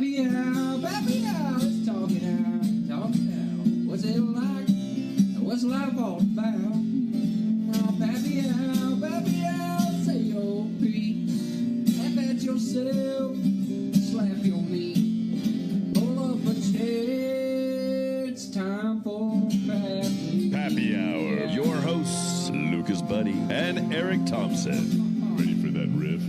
Pappy out, let's talk it out. What's it like? What's life all about? Oh, Pappy out, say your piece. Laugh at yourself, slap your knee. Pull up a chair, it's time for Pappy. Pappy Hour. Your hosts, Lucas Buddy and Eric Thompson. Ready for that riff?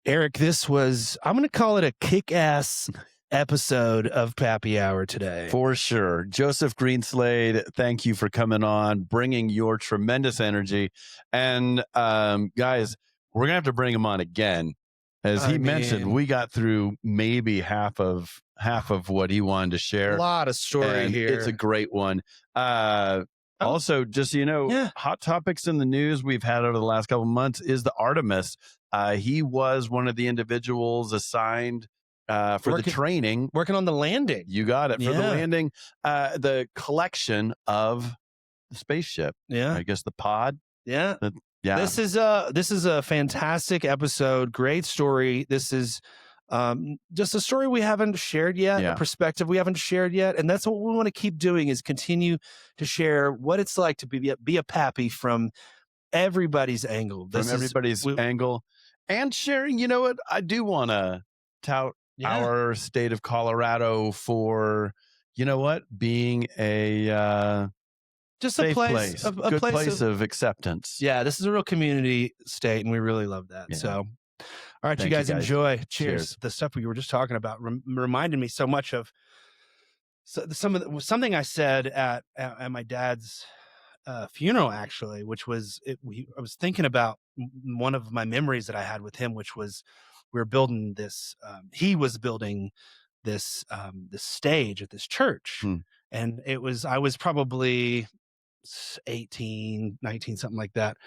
Eric, this was, I'm going to call it a kick-ass episode of Pappy Hour today. For sure. Joseph Greenslade, thank you for coming on, bringing your tremendous energy. And guys, we're going to have to bring him on again. As he mentioned, we got through maybe half of what he wanted to share. A lot of story here. It's a great one. Also, just so you know, hot topics in the news we've had over the last couple of months is the Artemis. He was one of the individuals assigned for the training. Working on the landing. You got it. For the landing, the collection of the spaceship. Yeah. I guess the pod. Yeah. Yeah. This is a fantastic episode. Great story. This is just a story we haven't shared yet, a perspective we haven't shared yet. And that's what we want to keep doing, is continue to share what it's like to be a pappy from everybody's angle. Angle. And sharing, you know what? I do want to tout our state of Colorado for, you know what, being a just safe a place, a good place of acceptance. Yeah, this is a real community state, and we really love that. Yeah. So, all right, you guys enjoy. Cheers. The stuff we were just talking about reminded me so much of something I said at my dad's funeral, actually, which was I was thinking about one of my memories that I had with him, which was we were building this. He was building this stage at this church, and I was probably 18, 19, something like that.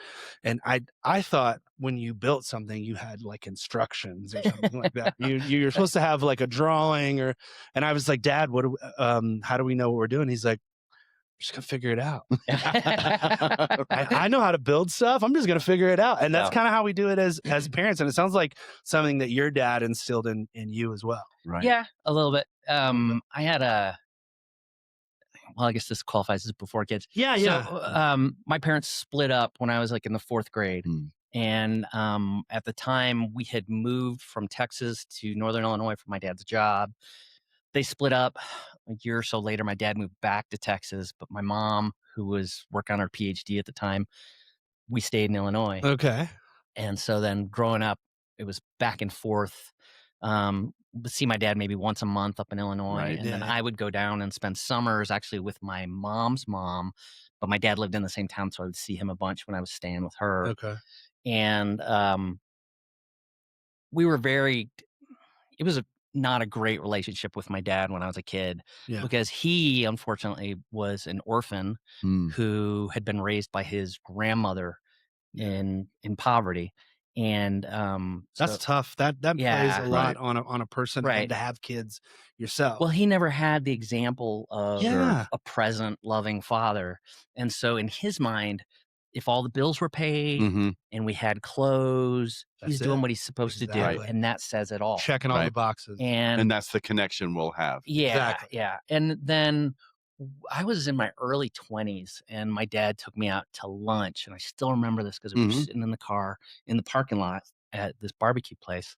And I thought when you built something, you had like instructions or something like that. You're supposed to have like a drawing and I was like, Dad, how do we know what we're doing? He's like, I'm just gonna figure it out. I know how to build stuff. I'm just gonna figure it out. And that's kind of how we do it as parents. And it sounds like something that your dad instilled in you as well. Right. Yeah, a little bit. I had I guess this qualifies as before kids. Yeah. So, my parents split up when I was like in the 4th grade. And at the time we had moved from Texas to Northern Illinois for my dad's job. They split up. A year or so later, my dad moved back to Texas, but my mom, who was working on her PhD at the time, we stayed in Illinois. Okay. And so then growing up, it was back and forth. Would see my dad maybe once a month up in Illinois. Then I would go down and spend summers actually with my mom's mom, but my dad lived in the same town, so I would see him a bunch when I was staying with her. Okay. And we were it was not a great relationship with my dad when I was a kid, because he unfortunately was an orphan who had been raised by his grandmother in poverty. And that's tough. That plays a lot on a person to have kids yourself. Well, he never had the example of a present, loving father. And so in his mind, if all the bills were paid and we had clothes, he's doing what he's supposed to do. And that says it all. Checking all the boxes. And that's the connection we'll have. Yeah. Yeah. And then I was in my early 20s and my dad took me out to lunch. And I still remember this because we were sitting in the car in the parking lot at this barbecue place.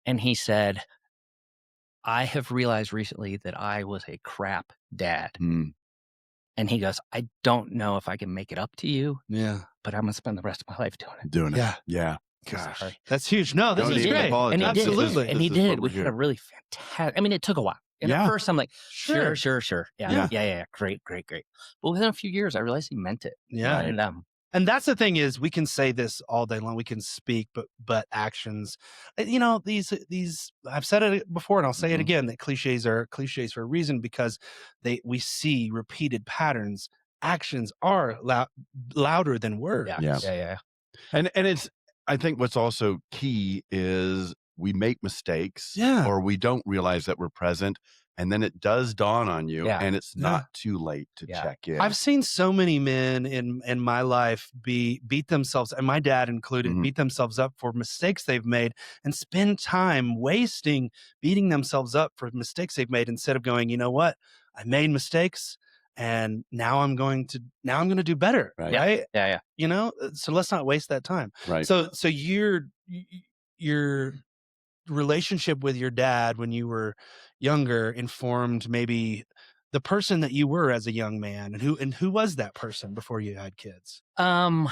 And he said, I have realized recently that I was a crap dad. And he goes, I don't know if I can make it up to you. Yeah. But I'm going to spend the rest of my life doing it. Yeah. Gosh. That's huge. No, this is great. And he Absolutely. did. And he did. We had a really fantastic, I mean, it took a while. And at first I'm like, sure. Yeah. Great. But within a few years, I realized he meant it. Yeah. And that's the thing is we can say this all day long. We can speak, but actions, these, I've said it before and I'll say it again, that cliches are cliches for a reason, because we see repeated patterns. Actions are louder than words. Yeah. And it's, I think what's also key is we make mistakes or we don't realize that we're present. and then it does dawn on you, Yeah. and it's not too late to Yeah. check in. I've seen so many men in my life beat themselves, and my dad included, beat themselves up for mistakes they've made and spend time wasting beating themselves up for mistakes they've made instead of going, you know what, I made mistakes and now I'm going to do better. Right. Right. Yeah. You know, so let's not waste that time. Right. So your relationship with your dad when you were younger informed maybe the person that you were as a young man, and who was that person before you had kids? I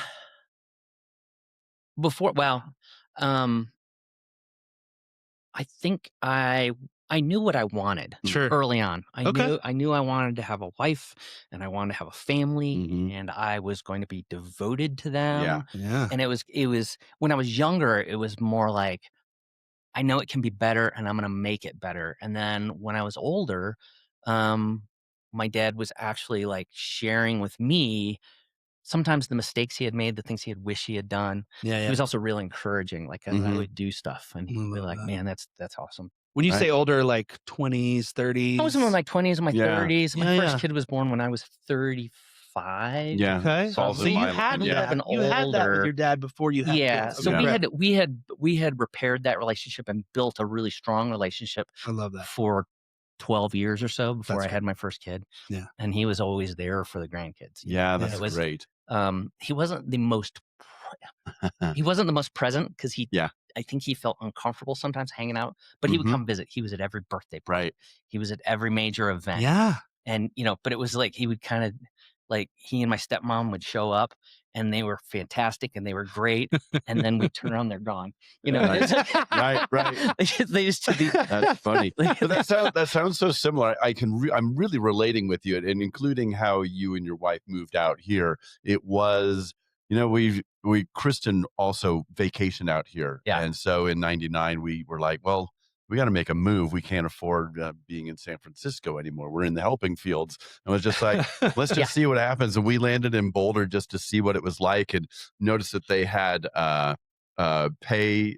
think I knew what I wanted early on. I knew I wanted to have a wife and I wanted to have a family and I was going to be devoted to them. Yeah. And it was when I was younger, it was more like, I know it can be better and I'm going to make it better. And then when I was older, my dad was actually like sharing with me sometimes the mistakes he had made, the things he had wished he had done. Yeah. He was also really encouraging, like as I would do stuff, and he'd be like, "Man, that's awesome." When you say older, like 20s, 30s? I was in my 20s and my 30s. My first Yeah. kid was born when I was 35. Yeah. Okay. So you had that. You had that with your dad before you had kids. So Okay. we had repaired that relationship and built a really strong relationship. I love that. For 12 years or so before That's I had my first kid. Yeah. And he was always there for the grandkids. Yeah, that's great. He wasn't the most present because I think he felt uncomfortable sometimes hanging out, but he would come visit. He was at every birthday party. Right. He was at every major event. Yeah. And, but it was like, he would kind of like, he and my stepmom would show up and they were fantastic and they were great. And then we turn around, they're gone. Right. They just did That's funny. But that sounds so similar. I'm really relating with you, and including how you and your wife moved out here. It was, Kristen also vacationed out here. Yeah. And so in 99, we were like, well, we got to make a move. We can't afford being in San Francisco anymore. We're in the helping fields. And it was just like, let's just see what happens. And we landed in Boulder just to see what it was like, and noticed that they had pay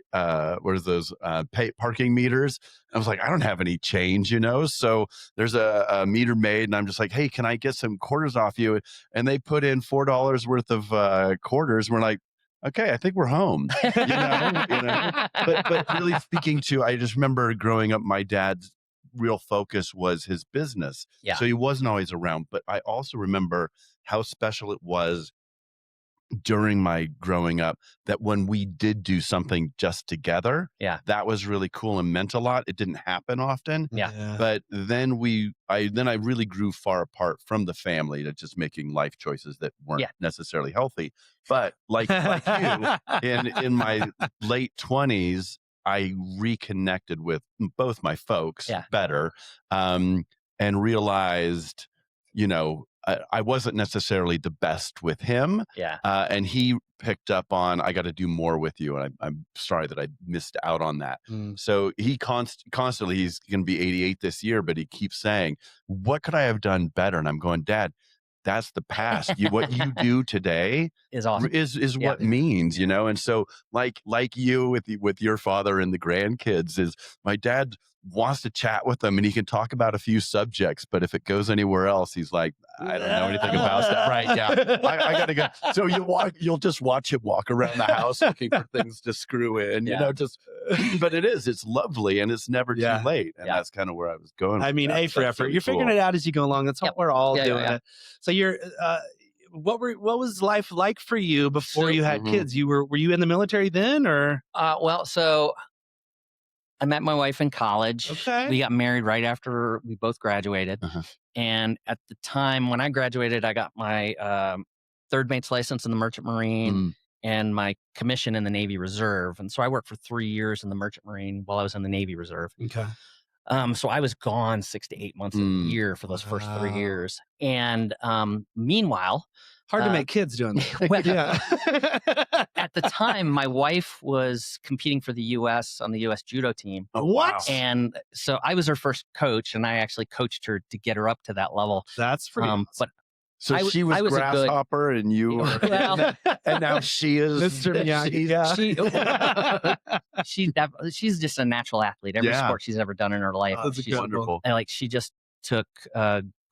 parking meters. I was like, I don't have any change, so there's a meter made, and I'm just like, hey, can I get some quarters off you? And they put in $4 worth of quarters. We're like, okay, I think we're home. But really speaking to, I just remember growing up, my dad's real focus was his business. Yeah. So he wasn't always around. But I also remember how special it was during my growing up that when we did do something just together, that was really cool and meant a lot. It didn't happen often. But then I really grew far apart from the family to just making life choices that weren't necessarily healthy. But like you, in my late 20s, I reconnected with both my folks better, and realized, I wasn't necessarily the best with him. And he picked up on, I got to do more with you. And I'm sorry that I missed out on that. So he constantly, he's going to be 88 this year, but he keeps saying, what could I have done better? And I'm going, Dad, that's the past. What you do today is awesome. Is what means, And so like you with your father and the grandkids, is my dad wants to chat with them and he can talk about a few subjects, but if it goes anywhere else, he's like, I don't know anything about that. Right. Yeah. I gotta go. So you'll just watch him walk around the house looking for things to screw in, but it's lovely and it's never too late. And that's kind of where I was going. I mean, A for effort. Really You're figuring it out as you go along. That's what we're all doing. Yeah. So you're, what was life like for you before you had kids? Were you in the military then, or? So I met my wife in college. Okay. We got married right after we both graduated. And at the time when I graduated, I got my third mate's license in the Merchant Marine and my commission in the Navy Reserve. And so I worked for 3 years in the Merchant Marine while I was in the Navy Reserve. Okay. So I was gone 6 to 8 months a year for those first 3 years. And meanwhile, hard to make kids doing that. At the time, my wife was competing for the U.S. on the U.S. judo team. Oh, what? And so I was her first coach, and I actually coached her to get her up to that level. That's pretty awesome. But So I she was was a good- Grasshopper and you were, Well- and now she is Mr. Miyagi. Yeah. She's just a natural athlete. Every Yeah. sport she's ever done in her life. That's She's incredible. wonderful. and like she just took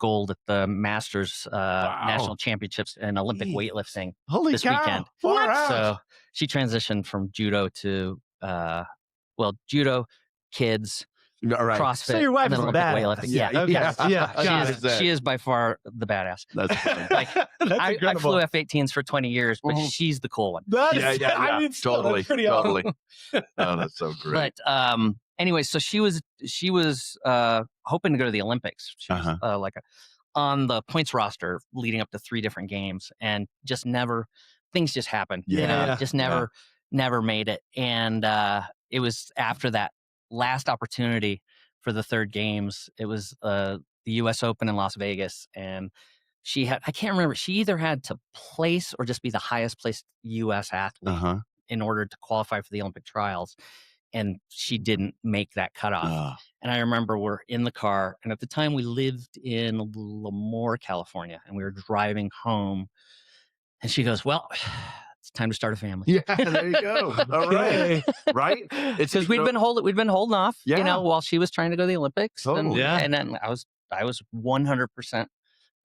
gold at the Masters national championships in Olympic Jeez. weightlifting Holy this cow. weekend. Far out. So she transitioned from judo to judo, kids, All right. CrossFit, So your wife and then is a Olympic badass. weightlifting. Yeah, Yeah, Okay. yeah. Yeah. she is by far the badass. That's funny. Like That's I incredible. flew F-18s for 20 years, but Mhm. she's the cool one. That's, Yeah. I mean, still, totally. that's pretty awesome. Totally. Oh, that's so great. But anyway, so she was hoping to go to the Olympics. She was on the points roster leading up to 3 different games, and just never things just happened. Yeah. Just never made it. And it was after that last opportunity for the 3rd games. It was the U.S. Open in Las Vegas, and she had, I can't remember, she either had to place or just be the highest placed U.S. athlete in order to qualify for the Olympic trials. And she didn't make that cutoff. And I remember we're in the car, and at the time we lived in Lemoore, California, and we were driving home, and she goes, "Well, it's time to start a family." Yeah, there you go. All right. Right? It's Because we'd been holding off, Yeah. while she was trying to go to the Olympics. And, Totally. Yeah. and then I was 100%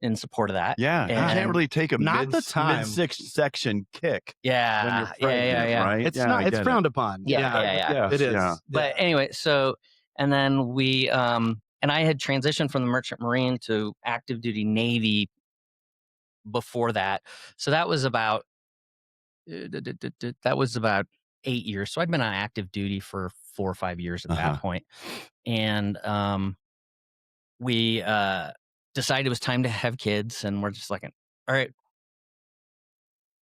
in support of that. Yeah, you And- can't really take a Not the time. mid-section kick when Yeah, you're pregnant, yeah. right? It's Yeah, not. I It's get it. frowned upon. Yeah. It is. Yeah. But anyway, so, and then we, and I had transitioned from the Merchant Marine to active duty Navy before that. So that was about 8 years. So I'd been on active duty for 4 or 5 years at that point. And we decided it was time to have kids, and we're just like, all right,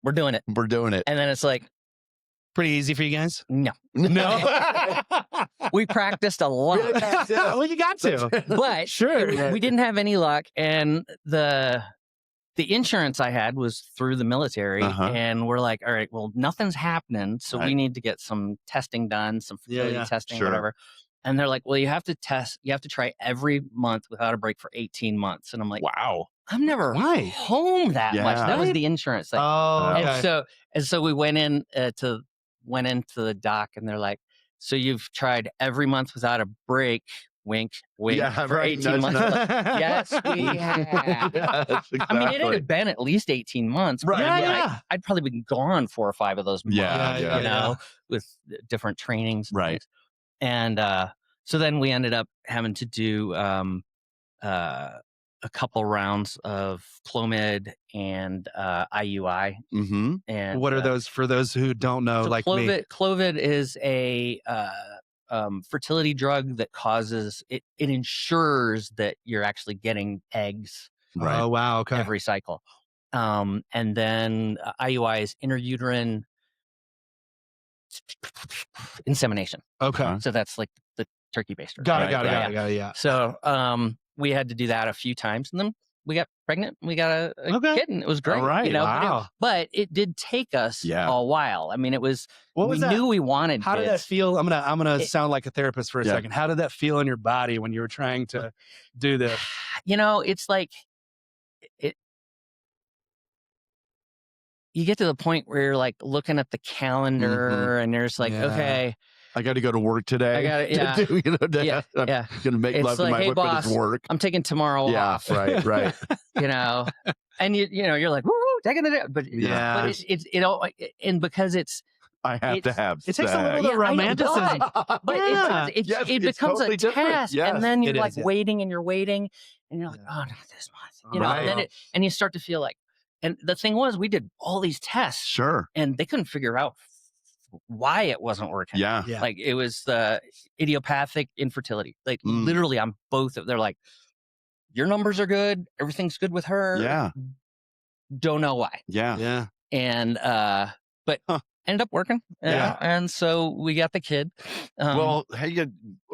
we're doing it. We're doing it. And then it's like, Pretty easy for you guys. no. No. We practiced a lot. Well, you got to. But Sure. we didn't have any luck, and the insurance I had was through the military, and we're like, all right, well, nothing's happening, so we need to get some testing done, some fertility testing, whatever. And they're like, well, you have to try every month without a break for 18 months. And I'm like, Wow. I'm never home that much. That was the insurance thing. Oh, okay. And so we went into the doc, and they're like, so you've tried every month without a break, wink, for 18 months. Like, yes, we have. Yes, I mean, it had been at least 18 months. But Right. I mean, Yeah. I'd probably been gone 4 or 5 of those months, Yeah. with different trainings. And Right. things. And so then we ended up having to do a couple rounds of Clomid and IUI. Mm-hmm. And What are those for those who don't know? so Like me. Clomid is a fertility drug that causes it ensures that you're actually getting eggs Right. Oh wow. Okay. every cycle. And then IUI is interuterine insemination. Okay. So that's like the turkey baster. Got right? it. Yeah. So we had to do that a few times, and then we got pregnant. And we got a kid, and it was great. All right. Wow. But it did take us Yeah. a while. I mean, it was. What was we that? knew we wanted. How did that kids. feel? I'm gonna sound like a therapist for a Yeah. second. How did that feel in your body when you were trying to do this? It's like it. You get to the point where you're like looking at the calendar, and there's like, Yeah. okay, I got to go to work today. I gotta- yeah. To do, Yeah, I'm yeah. gonna make It's love to like, my hey, whip, but it's boss, work. I'm taking tomorrow Yeah. off. Right. And you're like, woo, taking it, but Yeah. but it all, and because it's. I have to have. It takes a little sex. bit of Yeah, I know, romanticism. But Yeah. it Yes, it it's becomes totally a different. task, Yes. and then you're It like is, yeah. waiting, and you're waiting, and you're like, Yeah. oh, not this month, Right. and then and you start to feel like, and the thing was, we did all these tests, Sure. and they couldn't figure out why it wasn't working. Yeah. Yeah. Like it was the idiopathic infertility. Like Mm. literally on both of, they're like, your numbers are good, everything's good with her. Yeah. Don't know why. Yeah. Yeah. And but ended up working. Yeah. And so we got the kid. Well, hey,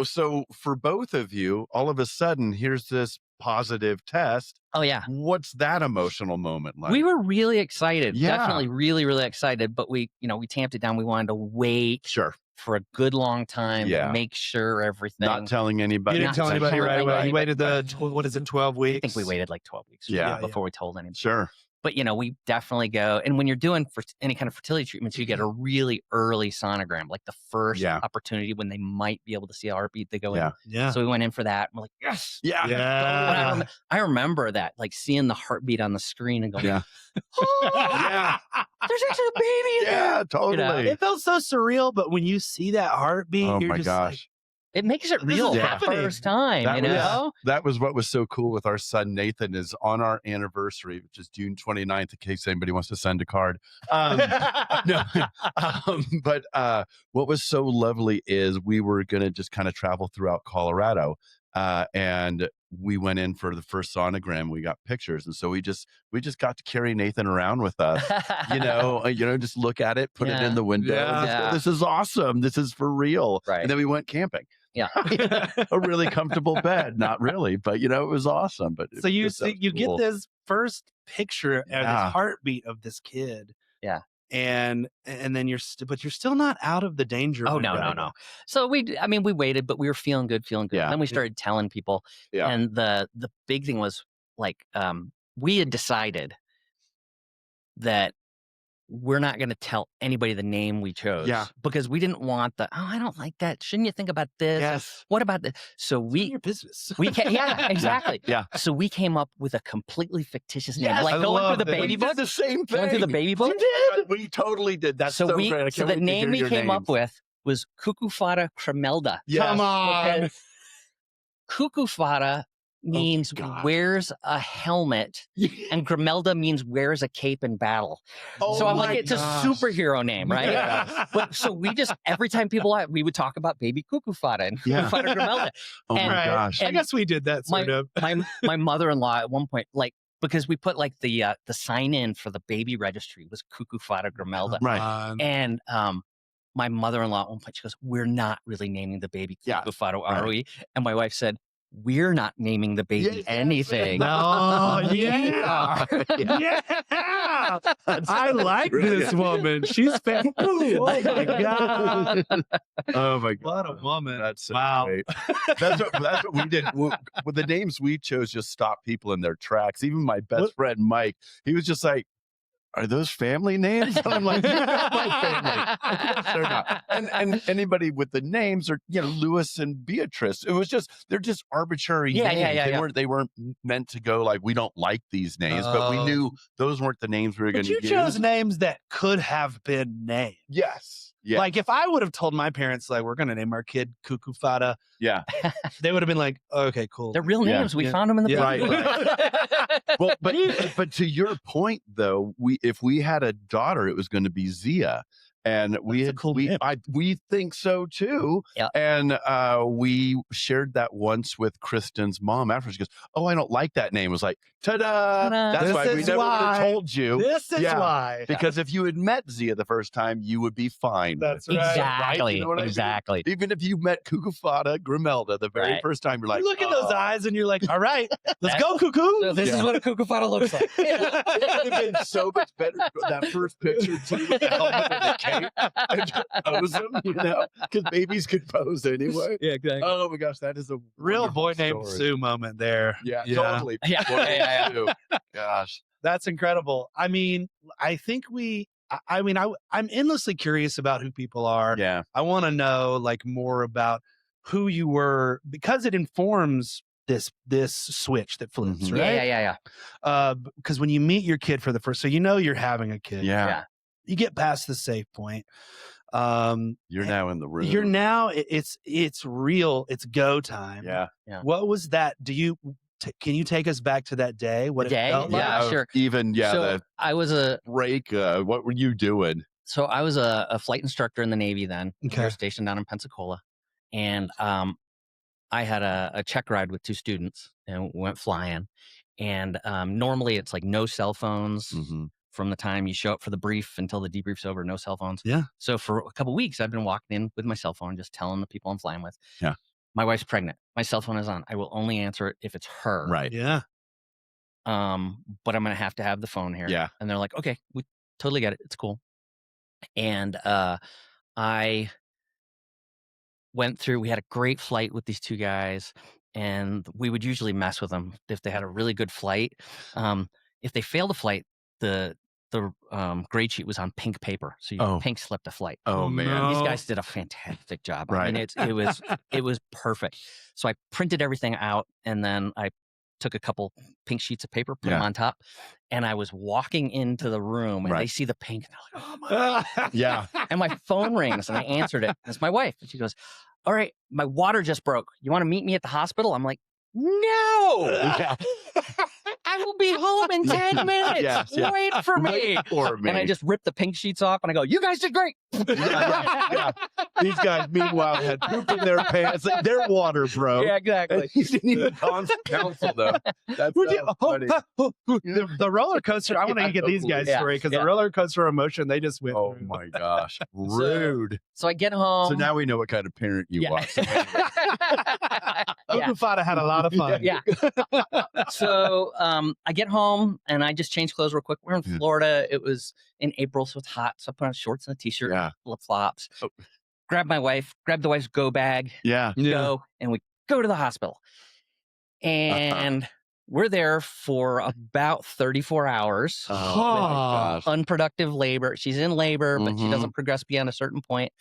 so for both of you, all of a sudden, here's this positive test. oh yeah. What's that emotional moment like? We were really excited. Yeah. Definitely really, really excited. But we tamped it down. We wanted to wait Sure. for a good long time Yeah. to make sure everything. Not telling anybody. You didn't tell anybody right away. You waited Right. 12 weeks? I think we waited like 12 weeks before we told anybody. Sure. But, we definitely go. And when you're doing for any kind of fertility treatments, you get a really early sonogram, like the first opportunity when they might be able to see a heartbeat. They go in. Yeah. So we went in for that. And we're like, yes. Yeah. Yeah. I remember that, like seeing the heartbeat on the screen and going, oh, Yeah. there's actually a baby in there. Yeah, totally. It felt so surreal, but when you see that heartbeat, Oh you're my just gosh. It makes it real for the first time, That was what was so cool with our son Nathan is on our anniversary, which is June 29th, in case anybody wants to send a card. But what was so lovely is we were going to just kind of travel throughout Colorado. And we went in for the first sonogram. We got pictures, and so we just got to carry Nathan around with us. Just look at it, put it in the window. And just go, this is awesome. This is for real. Right. And then we went camping. Yeah. A really comfortable bed. Not really, but it was awesome. But so you get this first picture of this heartbeat of this kid. Yeah. And then you're still not out of the danger. Oh, no. So we waited, but we were feeling good. Yeah. And then we started telling people. Yeah. And the big thing was like, we had decided that we're not going to tell anybody the name we chose. Yeah. Because we didn't want I don't like that. Shouldn't you think about this? Yes. What about this? So It's your business. yeah, exactly. Yeah. So we came up with a completely fictitious name. Yes, like I going love through the it. baby We did book. the same thing. Going through the baby book. We totally did. That's so great. I can't So wait the to name hear we your came up names. with was Cucuffata cremelda. Yes. Come on. Because Cucuffata means God. wears a helmet, and Grimelda means wears a cape in battle. Oh so I'm my like, it's gosh. a superhero name, right? Yeah. But so we just every time people we would talk about baby Cucuffata and Yeah. Cucuffata Grimelda. Oh And- my gosh. I guess we did that sort of. my mother-in-law at one point, like, because we put like the sign in for the baby registry was Cucuffata Grimelda. Right. And my mother-in-law at one point, she goes, we're not really naming the baby Cucuffata ROE. And my wife said, we're not naming the baby anything. No, yeah. I like this woman. She's fan. Oh my god. Oh my god. What a woman. That's so Wow. great. That's what we did. With the names we chose just stopped people in their tracks. Even my best friend Mike, he was just like, are those family names? And I'm like, you're not my family. Of course they're not. And anybody with the names are, Louis and Beatrice. It was they're just arbitrary names. They weren't meant to go like, we don't like these names, but we knew those weren't the names we were going to use. But you chose names that could have been named. Yes. Yeah. Like if I would have told my parents, like, we're going to name our kid Cucuffata, they would have been like, okay, cool. They're real names. Yeah. We found them in the Yeah. book. Well, but to your point though, if we had a daughter, it was going to be Zia. And we think so too. Yeah. And we shared that once with Kristen's mom afterwards. She goes, "Oh, I don't like that name." I was like, "Ta-da!" That's This why we is never would why. have told you. This is why. Because if you had met Zia the first time, you would be fine. That's right. Exactly. You know what I mean? Exactly. Even if you met Cucuffata Grimelda the very first time, you're like, You look at those eyes and you're like, all right, let's go, cuckoo. So this is what a Cucuffata looks like. It would have been so much better that first picture too with the helmet and the cape and just pose them, because babies could pose anyway. Yeah, exactly. Oh my gosh, that is a Real wonderful boy named story. Sue moment there. Yeah, totally. Yeah. Boy named Sue. Gosh. That's incredible. I mean, I think I'm endlessly curious about who people are. Yeah. I want to know like more about who you were because it informs this switch that flips, Mhm. right? Yeah. Because when you meet your kid for the first, so you're having a kid. Yeah. You get past the safe point. You're now in the room. You're now it's real. It's go time. Yeah. What was that? Can you take us back to that day? What Day? it felt like? Yeah, sure. Even So the I was a break. What were you doing? flight instructor in the Navy then. Okay. We were stationed down in Pensacola. And I had a check ride with 2 students and we went flying. And normally it's like no cell phones Mm-hmm. from the time you show up for the brief until the debrief's over, no cell phones. Yeah. So for a couple weeks, I've been walking in with my cell phone, just telling the people I'm flying with. Yeah. My wife's pregnant. My cell phone is on. I will only answer it if it's her. Right. Yeah. But I'm going to have the phone here. Yeah. And they're like, okay, we totally get it. It's cool. And I went through. We had a great flight with these two guys, and we would usually mess with them if they had a really good flight. If they failed a flight, the grade sheet was on pink paper, so you pink slipped a flight. Oh man, These guys did a fantastic job. I Right. mean, it was perfect. So I printed everything out, and then I took a couple pink sheets of paper, put them on top, and I was walking into the room, and they see the pink, and they're like, "Oh my!" yeah. And my phone rings, and I answered it. It's my wife, and she goes, "All right, my water just broke. You want to meet me at the hospital?" I'm like, "No." Yeah. I will be home in 10 minutes. Yes, Wait for me. Wait for me. And I just ripped the pink sheets off and I go, "You guys did great." Yeah. These guys, meanwhile, had poop in their pants. Like, their water broke. Yeah, exactly. You didn't even counsel though. That's Would you- so funny. the roller coaster. I want to get these guys' story because the roller coaster emotion they just went Oh through. my gosh, rude. So I get home. So now we know what kind of parent you are. Fada had a lot of fun. Yeah. So I get home and I just change clothes real quick. We're in Florida. It was in April, so it's hot. So I put on shorts and a t-shirt, flip flops. Oh. Grab my wife, grab the wife's go bag, go, and we go to the hospital. And we're there for about 34 hours. Oh my gosh. Unproductive labor. She's in labor, but she doesn't progress beyond a certain point.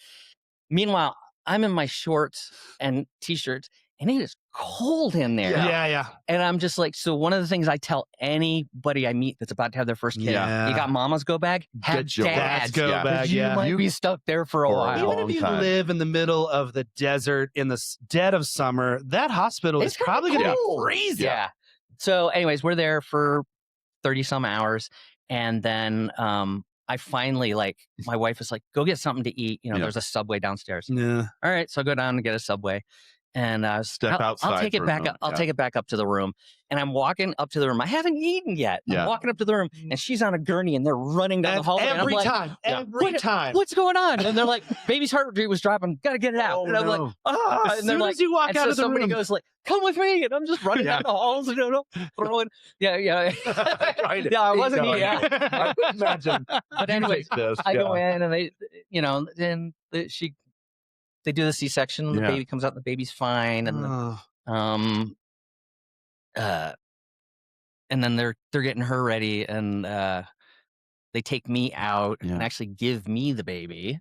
Meanwhile, I'm in my shorts and t-shirts, and it is cold in there. Yeah. And I'm just like, so one of the things I tell anybody I meet that's about to have their first kid, you got mama's go bag, have Get your dad's go bag. You might be stuck there for a while. Even if you live in the middle of the desert in the dead of summer, that hospital is probably going to be freezing. Yeah. So anyways, we're there for 30 some hours. And then I finally, like, my wife is like, "Go get something to eat. You know, there's a Subway downstairs." Yeah. All right. So I go down and get a Subway. And Step outside I'll take it for a back moment. up. I'll take it back up to the room. And I'm walking up to the room. I haven't eaten yet. I'm walking up to the room, and she's on a gurney, and they're running down the hallway. Every and I'm time. like, Every time. What's going on? And they're like, "Baby's heart rate was dropping. Got to get it out." Oh, and I'm like, As and they're soon like, as you walk and out so of the somebody room. goes like, "Come with me," and I'm just running down the halls, throwing. Yeah. I wasn't eating. I would imagine. But anyways, I go in, and they, then they do the C-section, and the baby comes out, and the baby's fine, and and then they're getting her ready, and they take me out and actually give me the baby.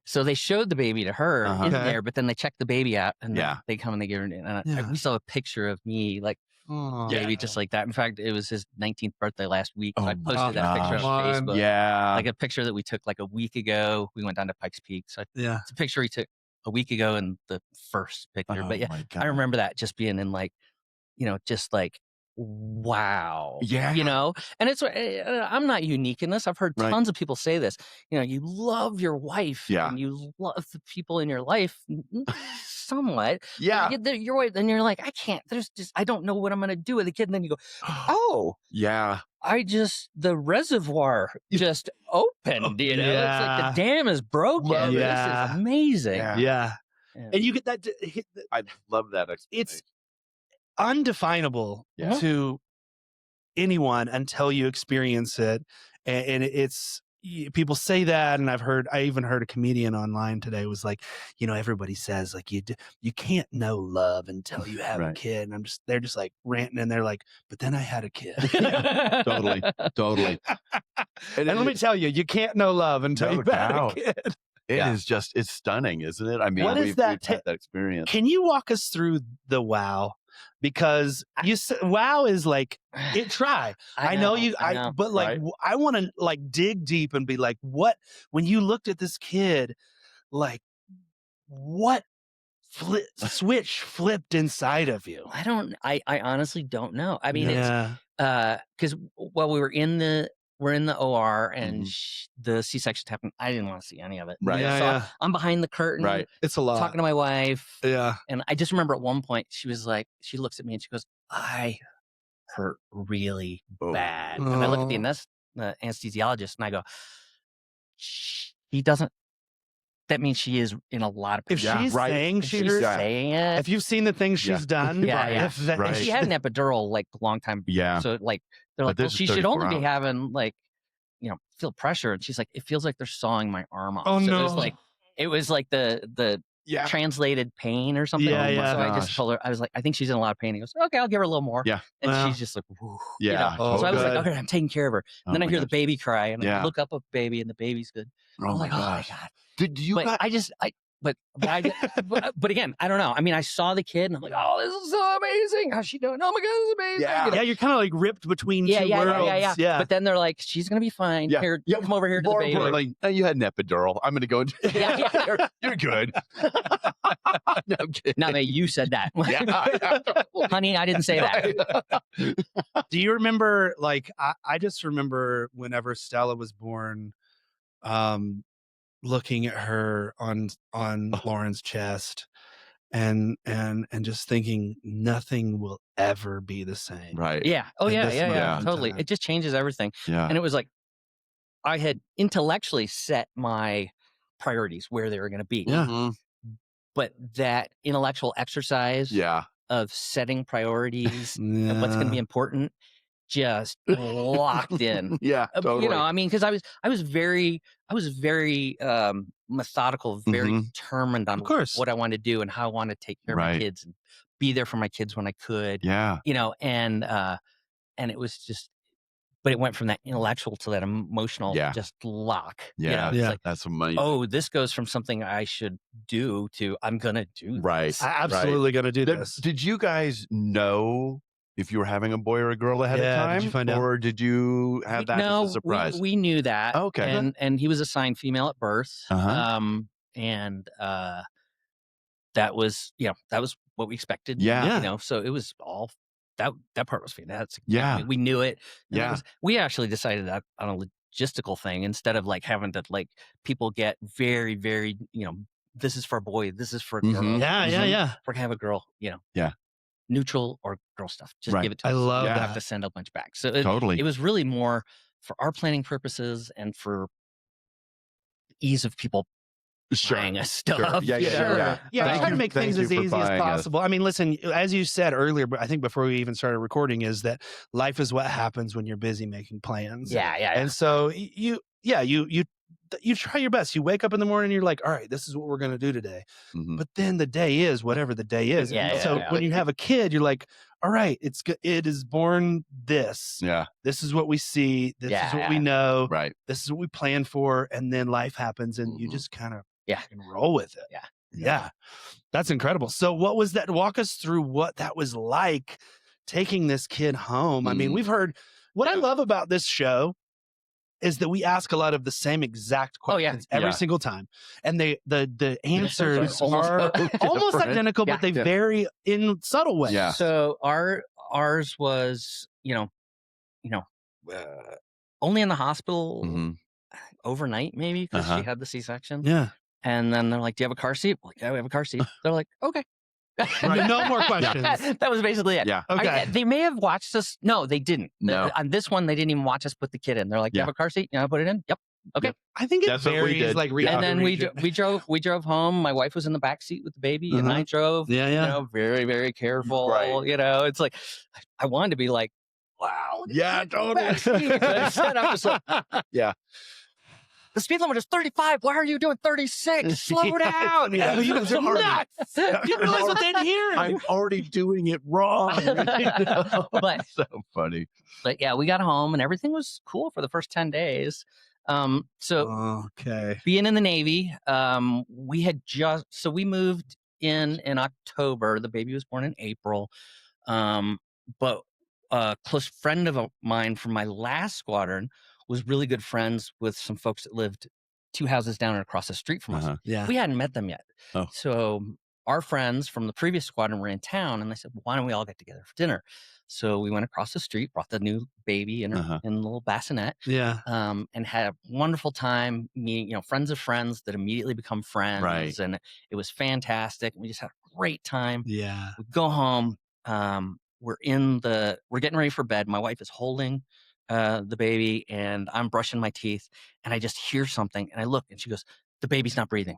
So they showed the baby to her in there, but then they checked the baby out, and then they come and they give her. And we saw a picture of me, like, baby, just like that. In fact, it was his 19th birthday last week. So I posted that picture on Facebook. Yeah, like a picture that we took like a week ago. We went down to Pikes Peak. So it's a picture he took a week ago in the first picture. But I remember that just being in, like, just like, wow. And it's, I'm not unique in this. I've heard tons of people say this. You love your wife and you love the people in your life somewhat. Your wife, and you're like, I don't know what I'm going to do with the kid. And then you go, the reservoir just opened, It's like the dam is broken. This is amazing. And you get that. I love that. It's undefinable to anyone until you experience it. And it's, people say that. And I even heard a comedian online today was like, everybody says, like, you can't know love until you have a kid. And they're just like ranting, and they're like, but then I had a kid. Totally. And let me tell you, you can't know love until you've had a kid. It is just, it's stunning, isn't it? I mean, we've had that experience. Can you walk us through the wow? Because wow is like, try. I know you, but like, I want to like dig deep and be like, what, when you looked at this kid, like, what switch flipped inside of you? I honestly don't know. I mean, it's, because while we're in the OR and the C-section happened, I didn't want to see any of it. I'm behind the curtain. It's a lot. Talking to my wife. Yeah. And I just remember at one point she was like, she looks at me and she goes, "I hurt really bad." And I look at the anesthesiologist and I go, "He doesn't." That means she is in a lot of pain. If she's saying she's saying it. If you've seen the things she's done. And she had an epidural like a long time. So like, they're like, well, she should only be having like, feel pressure. And she's like, it feels like they're sawing my arm off. Oh, so no. It was like the translated pain or something. Yeah, yeah. So I just Gosh. told her, I was like, I think she's in a lot of pain. He goes, okay, I'll give her a little more. Yeah. And Wow. she's just like, whoo, Yeah. Oh, So I was like, good. okay, I'm taking care of her. And then I my hear the gosh. baby cry, and Yeah. I look up at the baby, and the baby's good. Oh I'm my like, oh my gosh. God. Did you But guys? but again, I don't know. I mean, I saw the kid, and I'm like, oh, this is so amazing. How's she doing? Oh my God, this is amazing. Yeah. Yeah, you're kind of like ripped between two worlds. Yeah. But then they're like, she's gonna be fine. Yeah. Here, Yeah, come over here to the More baby. importantly, you had an epidural. I'm going to go. You're good. No, I'm kidding. No, no, you said that. Honey, I didn't say that. Do you remember, like, I just remember whenever Stella was born, looking at her on Lauren's chest and just thinking nothing will ever be the same. Right. Yeah. Oh, At yeah, this yeah, yeah. moment in Totally. time. It just changes everything. Yeah. And it was like, I had intellectually set my priorities where they were going to be. Yeah. Mhm. But that intellectual exercise Yeah. of setting priorities Yeah. and what's going to be important just locked in. Yeah. Totally. You know, I mean, because I was very methodical, very determined on Of course. what I wanted to do and how I wanted to take care of my Right. kids and be there for my kids when I could. Yeah. You know, and it was just, but it went from that intellectual to that emotional Yeah. just lock. Yeah. You know, Yeah. it's like, That's amazing. oh, this goes from something I should do to I'm gonna do Right. this. I absolutely gonna do Did, this. did you guys know if you were having a boy or a girl ahead Yeah, of did time? you find out? Or did you have that No, as a surprise? we knew that. Oh, okay. And he was assigned female at birth. Uh-huh. And that was what we expected. Yeah. You know, so it was all that part was fantastic. Yeah. I mean, we knew it. And Yeah. we actually decided that on a logistical thing instead of like having to like people get very, very, you know, this is for a boy, this is for a girl. Mhm. Yeah, yeah. We're gonna have a girl, you know. Yeah. Neutral or girl stuff. Just Right. give it to I us. love We don't that. have to send a bunch back. So it Totally. was really more for our planning purposes and for ease of people buying us stuff. Sure. Yeah, you yeah, know? yeah. Yeah, Thank we try to you- make thank things you as for easy as buying us. possible. I mean, listen, as you said earlier, but I think before we even started recording, is that life is what happens when you're busy making plans. Yeah. And so you try your best. You wake up in the morning, you're like, all right, this is what we're going to do today. Mhm. But then the day is whatever the day is. Yeah, And yeah, so yeah. when you have a kid, you're like, all right, it is born this. Yeah. This is what we see. This is what we Yeah. know. Right. This is what we plan for. And then life happens and you Mhm. just kind of Yeah. roll with it. Yeah. That's incredible. So what was that? Walk us through what that was like taking this kid home. I mean, we've heard what I love about this show is that we ask a lot of the same exact Oh, yeah. questions every Yeah. single time. And the answers Almost are almost different. identical, Yeah. but they Yeah. vary in subtle ways. Yeah. So ours was, only in the hospital Mhm. overnight, maybe because Uh-huh. she had the C-section. Yeah. And then they're like, "Do you have a car seat?" We're like, "Yeah, we have a car seat." They're like, "Okay." No more questions. That was basically it. Yeah. Okay. They may have watched us. No, they didn't. No. On this one, they didn't even watch us put the kid in. They're like, "Do you Yeah. have a car seat?" Yeah, I put it in. Yep. Okay. I think it That's what we varies did. like Yeah. region And to then region. we drove home. My wife was in the back seat with the baby, and I drove. Yeah, yeah. You know, very, very careful. Right. You know, it's like I wanted to be like, "Wow, look at Yeah, the totally. back seat." But instead, I'm just like, Yeah. the speed limit is 35. Why are you doing 36? Slow down. Yeah, you guys are hard. nuts. You realize what they didn't hear? I'm already doing it wrong. But So funny. yeah, we got home and everything was cool for the first 10 days. So Okay. being in the Navy, we moved in October. The baby was born in April. But a close friend of mine from my last squadron was really good friends with some folks that lived 2 houses down and across the street from us. Uh-huh. Yeah. We hadn't met them yet. Oh. So our friends from the previous squadron were in town, and they said, well, why don't we all get together for dinner? So we went across the street, brought the new baby in her in a little bassinet, Yeah. and had a wonderful time meeting, friends of friends that immediately become friends. Right. And it was fantastic. We just had a great time. Yeah. We go home. We're getting ready for bed. My wife is holding the baby, and I'm brushing my teeth, and I just hear something, and I look, and she goes, "The baby's not breathing."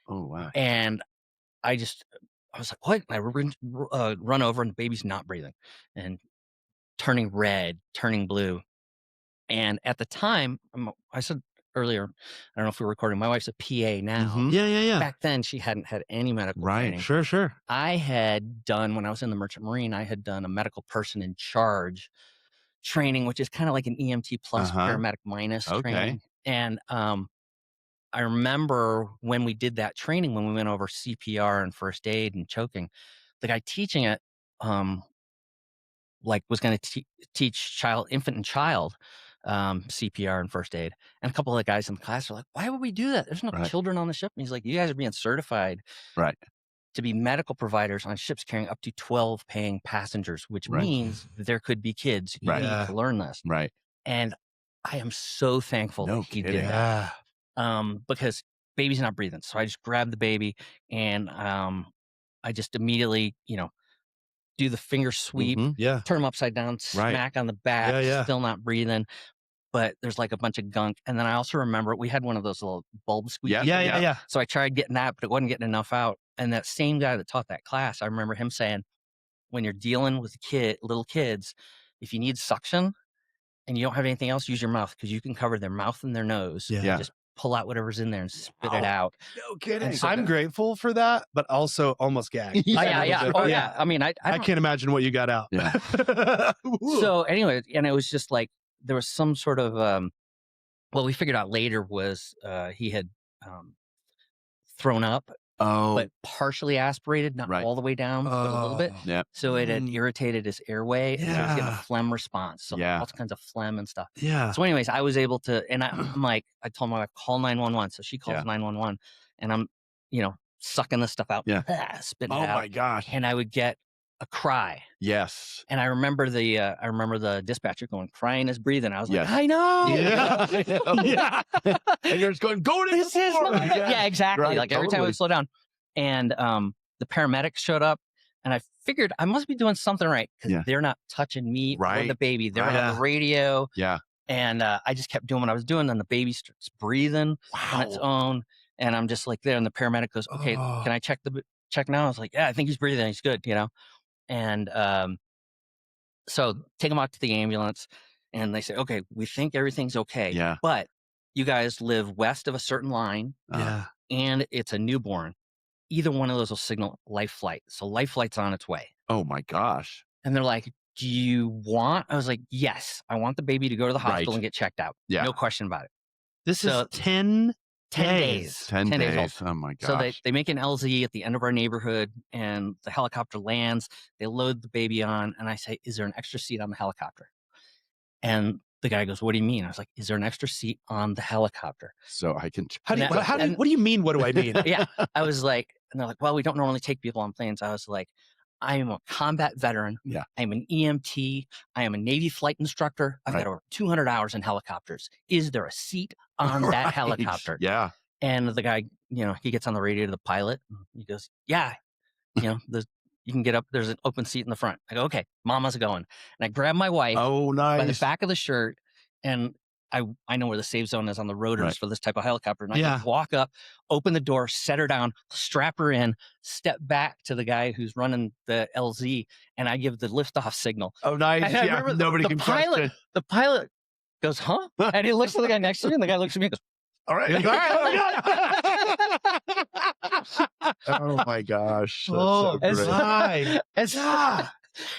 Oh, wow. And I was like, "What?" And I run over, and the baby's not breathing, and turning red, turning blue. And at the time, I said, earlier, I don't know if we were recording. My wife's a PA now. Mhm. Yeah. Back then, she hadn't had any medical Right. training. Sure. I had done, when I was in the Merchant Marine, I had done a medical person in charge training, which is kind of like an EMT plus paramedic minus training. And I remember when we did that training, when we went over CPR and first aid and choking, the guy teaching it, was going to teach infant and child CPR and first aid. And a couple of the guys in the class were like, why would we do that? There's no children on the ship. And he's like, you guys are being certified to be medical providers on ships carrying up to 12 paying passengers, which means there could be kids. You need to learn this. Right. And I am so thankful that he did that. Because baby's not breathing. So I just grabbed the baby and I just immediately, do the finger sweep, turn him upside down, smack on the back, still not breathing. But there's like a bunch of gunk. And then I also remember we had one of those little bulb squeaky. Yeah. So I tried getting that, but it wasn't getting enough out. And that same guy that taught that class, I remember him saying, when you're dealing with little kids, if you need suction and you don't have anything else, use your mouth, because you can cover their mouth and their nose. And just pull out whatever's in there and spit it out. No kidding. So I'm grateful for that, but also almost gagged. I mean, I can't imagine what you got out. Yeah. So anyway, and it was just like, there was some sort of, we figured out later was he had thrown up, but partially aspirated, not all the way down, but a little bit. Yeah. So it had irritated his airway. And so he was getting a phlegm response. So all kinds of phlegm and stuff. Yeah. So anyways, I was able to, and I'm like, I told my wife, call 911. So she calls 911 and I'm, sucking this stuff out, spitting it out. Oh my gosh. And I would get a cry. Yes. And I remember the dispatcher going, crying is breathing. I was like, I know. And you're just going, go to this the floor. Yeah, exactly. Right, like every time we slow down. And the paramedics showed up and I figured I must be doing something right, because they're not touching me or the baby. They're on the radio. Yeah. And I just kept doing what I was doing. Then the baby starts breathing on its own. And I'm just like there. And the paramedic goes, okay, can I check now? I was like, yeah, I think he's breathing. He's good, And so take him out to the ambulance and they say, okay, we think everything's okay. Yeah. But you guys live west of a certain line. And it's a newborn. Either one of those will signal life flight. So life flight's on its way. Oh my gosh. And they're like, do you want? I was like, yes, I want the baby to go to the hospital and get checked out. Yeah. No question about it. This is 10 days. 10 days. Old. Oh my gosh. So they make an LZ at the end of our neighborhood and the helicopter lands. They load the baby on and I say, is there an extra seat on the helicopter? And the guy goes, what do you mean? I was like, is there an extra seat on the helicopter? So I can. What do you mean? What do I mean? I was like, and they're like, well, we don't normally take people on planes. I was like, I am a combat veteran. Yeah. I'm an EMT. I am a Navy flight instructor. I've got over 200 hours in helicopters. Is there a seat on that helicopter? Yeah. And the guy, he gets on the radio to the pilot. He goes, yeah, you can get up. There's an open seat in the front. I go, okay, mama's going. And I grab my wife by the back of the shirt. And I know where the safe zone is on the rotors for this type of helicopter. And I just walk up, open the door, set her down, strap her in, step back to the guy who's running the LZ, and I give the liftoff signal. Oh, nice. And Nobody can question. The pilot goes, huh? And he looks at the guy next to me, and the guy looks at me and goes, all right. Oh my gosh. That's so great.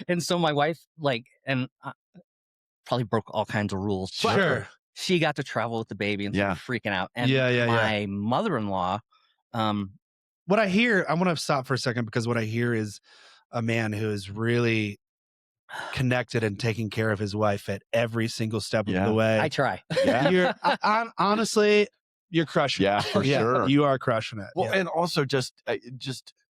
And so my wife, probably broke all kinds of rules. Sure. She got to travel with the baby and freaking out. And my mother-in-law. What I hear, I want to stop for a second, because what I hear is a man who is really connected and taking care of his wife at every single step of the way. I try. Yeah. Honestly, you're crushing it. For sure. You are crushing it. Well, and also just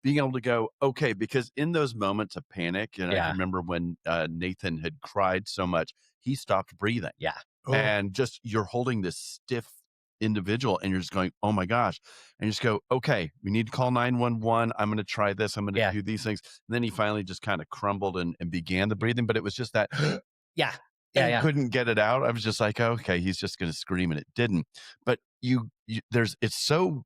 being able to go, okay, because in those moments of panic, and I remember when Nathan had cried so much, he stopped breathing. Yeah. And just, you're holding this stiff individual and you're just going, oh my gosh. And you just go, okay, we need to call 911. I'm going to try this. I'm going to do these things. And then he finally just kind of crumbled and began the breathing, but it was just that. Couldn't get it out. I was just like, okay, he's just going to scream, and it didn't. But it's so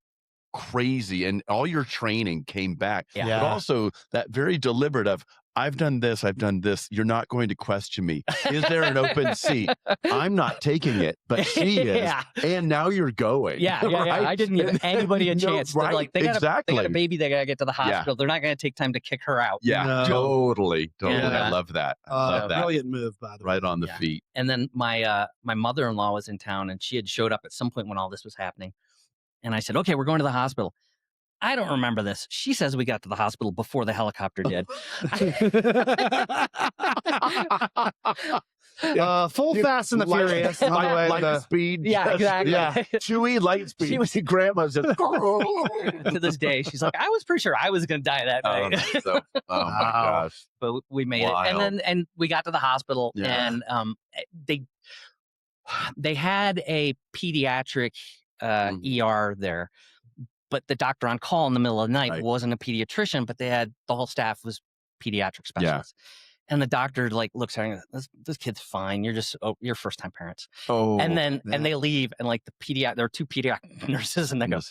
crazy, and all your training came back. Yeah. But also that very deliberate of, I've done this. You're not going to question me. Is there an open seat? I'm not taking it, but she is. Yeah. And now you're going. Yeah. Right? I didn't give anybody a No, chance. right? Like, they got Exactly. a baby. They got to get to the hospital. They're not going to take time to kick her out. Yeah, No. totally. And, I love that. I love that. Brilliant move, by the way. Right on the Yeah. feet. And then my mother-in-law was in town, and she had showed up at some point when all this was happening. And I said, okay, we're going to the hospital. I don't remember this. She says we got to the hospital before the helicopter did. Full Fast and the Furious. on the way Light to- speed. Yeah, just- exactly. Yeah. Chewy light speed. She was- Grandma's just. To this day, she's like, I was pretty sure I was going to die that night. Oh my Wow. gosh. But we made it. And we got to the hospital, Yeah. and they had a pediatric ER there, but the doctor on call in the middle of the night wasn't a pediatrician, but the whole staff was pediatric specialists. And the doctor like looks at her, this kid's fine. You're first time parents. Oh. And then and they leave, and like there are two pediatric nurses, and they go,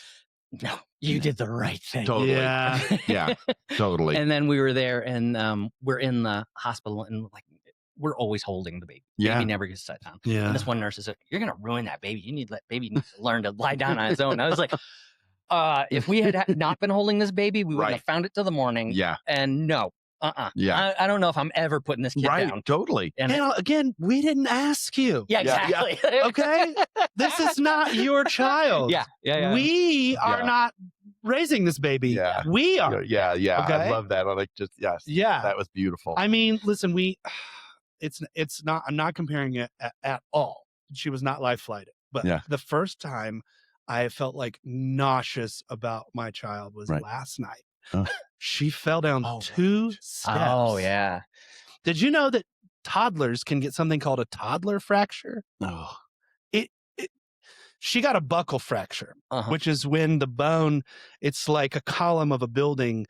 no, you did the right thing. Totally. Yeah. Yeah. Totally. And then we were there, and we're in the hospital, and like we're always holding the baby. Yeah. Baby never gets set down. Yeah. And this one nurse is like, you're gonna ruin that baby. Baby needs to learn to lie down on its own. I was like, if we had not been holding this baby, we wouldn't have found it till the morning. Yeah. And no. Yeah. I don't know if I'm ever putting this kid down. Totally. And again, we didn't ask you. yeah, exactly. Okay? This is not your child. Yeah. We are not raising this baby. Yeah. We are. Yeah. Okay? I love that. I like just, yes. Yeah. That was beautiful. I mean, listen, it's not, I'm not comparing it at all. She was not life flighted. But the first time I felt like nauseous about my child was last night. She fell down 2 steps. Oh, yeah. Did you know that toddlers can get something called a toddler fracture? Oh. She got a buckle fracture, which is when the bone, it's like a column of a building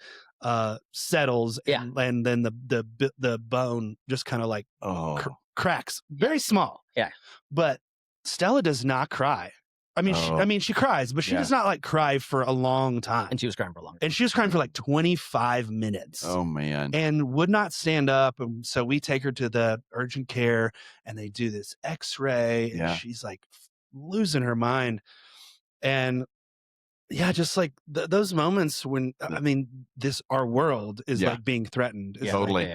settles, and then the bone just kind of like cracks. Very small. Yeah. But Stella does not cry. I mean, she cries, but she does not like cry for a long time. And she was crying for a long time. And she was crying for like 25 minutes. Oh, man. And would not stand up. And so we take her to the urgent care, and they do this x-ray, and she's like losing her mind. And just like those moments when, I mean, our world is like being threatened. It's Totally.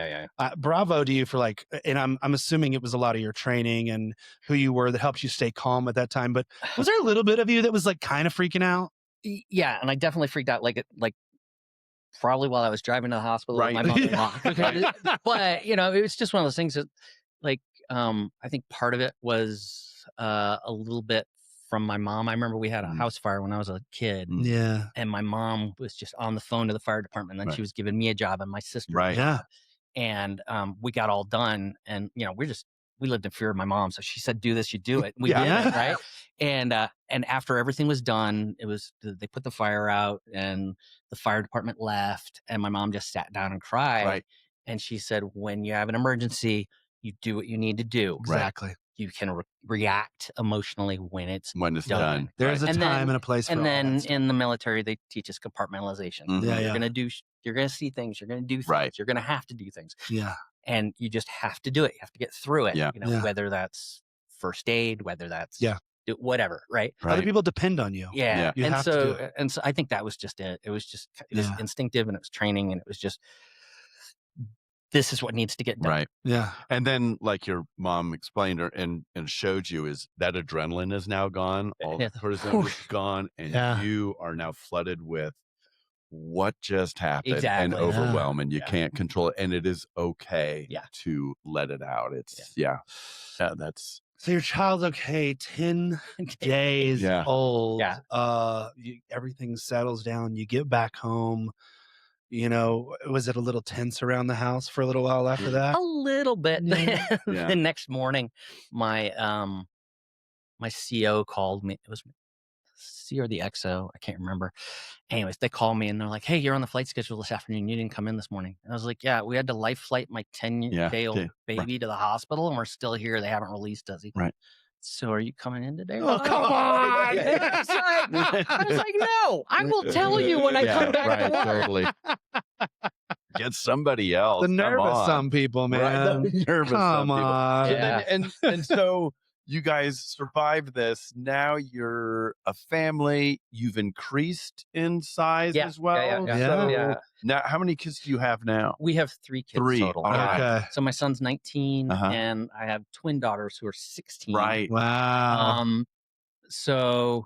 Bravo to you for like, and I'm assuming it was a lot of your training and who you were that helped you stay calm at that time. But was there a little bit of you that was like kind of freaking out? Yeah, and I definitely freaked out like probably while I was driving to the hospital with my mother-in-law. But it was just one of those things that like I think part of it was a little bit from my mom. I remember we had a house fire when I was a kid. Yeah. And my mom was just on the phone to the fire department. And then she was giving me a job and my sister. Right. Yeah. And we got all done. And, we lived in fear of my mom. So she said, do this, you do it. We did it, right? And after everything was done, they put the fire out and the fire department left. And my mom just sat down and cried. Right. And she said, when you have an emergency, you do what you need to do. Exactly. You can react emotionally when it's done. There's a time and a place for and all then that stuff. in the military, they teach us compartmentalization. You're gonna see things. You're gonna do things. You're gonna have to do things. Yeah. And you just have to do it. You have to get through it. Yeah. Whether that's first aid, whether that's whatever, right? Other people depend on you. Yeah. You and have to do so it. and so I think that was just it. It was instinctive, and it was training, and it was just, this is what needs to get done. Right. Yeah. And then, like your mom explained and showed you, is that adrenaline is now gone. All the cortisone is gone. And you are now flooded with what just happened and overwhelm. And you can't control it. And it is okay to let it out. It's, that's. So your child's okay, 10 days old. Yeah. Everything settles down. You get back home. Was it a little tense around the house for a little while after that? A little bit. Yeah. The next morning, my CO called me. It was C or the XO. I can't remember. Anyways, they called me and they're like, "Hey, you're on the flight schedule this afternoon. You didn't come in this morning." And I was like, "Yeah, we had to life flight my 10-day-old baby to the hospital, and we're still here. They haven't released us." Right. so are you coming in today? Oh, come on. I was like, no, I will tell you when I come back to work. Totally. Get somebody else. The Come nerve of on. some people, man. Right, the nerve of some Come people. on. So Yeah. then- and so you guys survived this. Now you're a family. You've increased in size Yeah, as well. yeah. Yeah. Yeah. Now, how many kids do you have now? We have 3 kids 3. total. All Yeah. right. Okay. So my son's 19, Uh-huh. and I have twin daughters who are 16. Right. Wow. So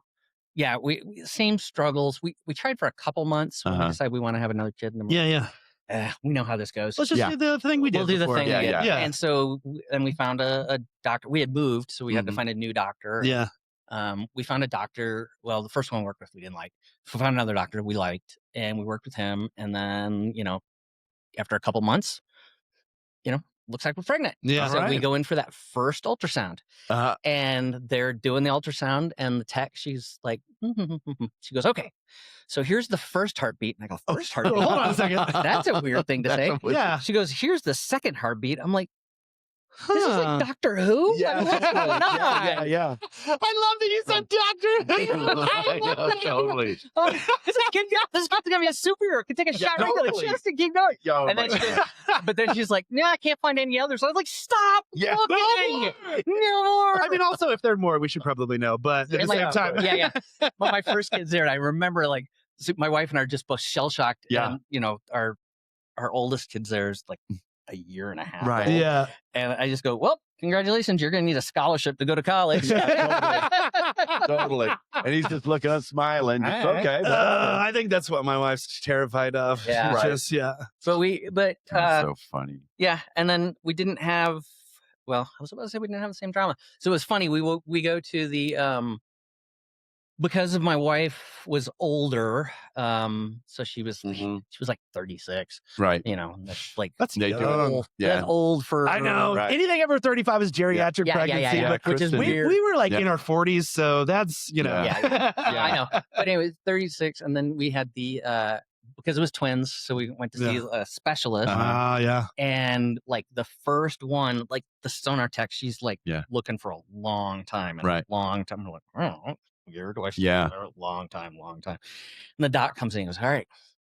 yeah, we same struggles. We tried for a couple months when we Uh-huh. decided we want to have another kid. And then Yeah. we know how this goes. Let's just Yeah. do the thing we did We'll do the before. thing. Yeah, we did. yeah. And so and we found a doctor. We had moved, so we had to Mhm. find a new doctor. Yeah. We found a doctor. Well, the first one we worked with, we didn't like. We found another doctor we liked, and we worked with him. And then, after a couple months, looks like we're pregnant. Yeah. So we Right. go in for that first ultrasound, Uh-huh. and they're doing the ultrasound, and the tech, she's like, she goes, okay, so here's the first heartbeat. And I go, first heartbeat? Hold on a second. That's a weird thing to say. Yeah. She goes, here's the second heartbeat. I'm like, this is Huh. like Doctor Who? Yeah. I mean, what's going on? Yeah. I love that you said doctor. I know, totally. This kid's gonna be a superhero. Can take a shot right to the totally. chest and keep going. Yo, And then she goes, but then she's like, no, I can't find any others. So I was like, stop Yeah. looking. No more. I mean, also, if there are more, we should probably know. But at the And, same like, time, yeah. Well, my first kid's there, and I remember so my wife and I are just both shell shocked. Yeah. And our oldest kid's there is like a year and a half. Right. old. Yeah. And I just go, well, congratulations, you're going to need a scholarship to go to college. Totally. And he's just looking up, smiling. Just, All right. okay. I think that's what my wife's terrified of. Yeah. Right. Just, yeah. But That's so funny. yeah, and then we didn't have. Well, I was about to say we didn't have the same drama. So it was funny. We go to the because of my wife was older. So she was Mhm. she was like 36. Right. That's like That's They do. young. Yeah. that's old for. I know. Right. Anything over 35 is geriatric Yeah, pregnancy. yeah, But which is Kristen. weird. we were like Yeah. in our 40s, so that's, Yeah. I know. But anyway, 36, and then we had the because it was twins, so we went to see a specialist. Ah, yeah. And like the first one, like the sonar tech, she's like Yeah. looking for a long time. And Right. A long time. I'm like, oh, year do I see Yeah. her? Long time. And the doc comes in and goes, all right,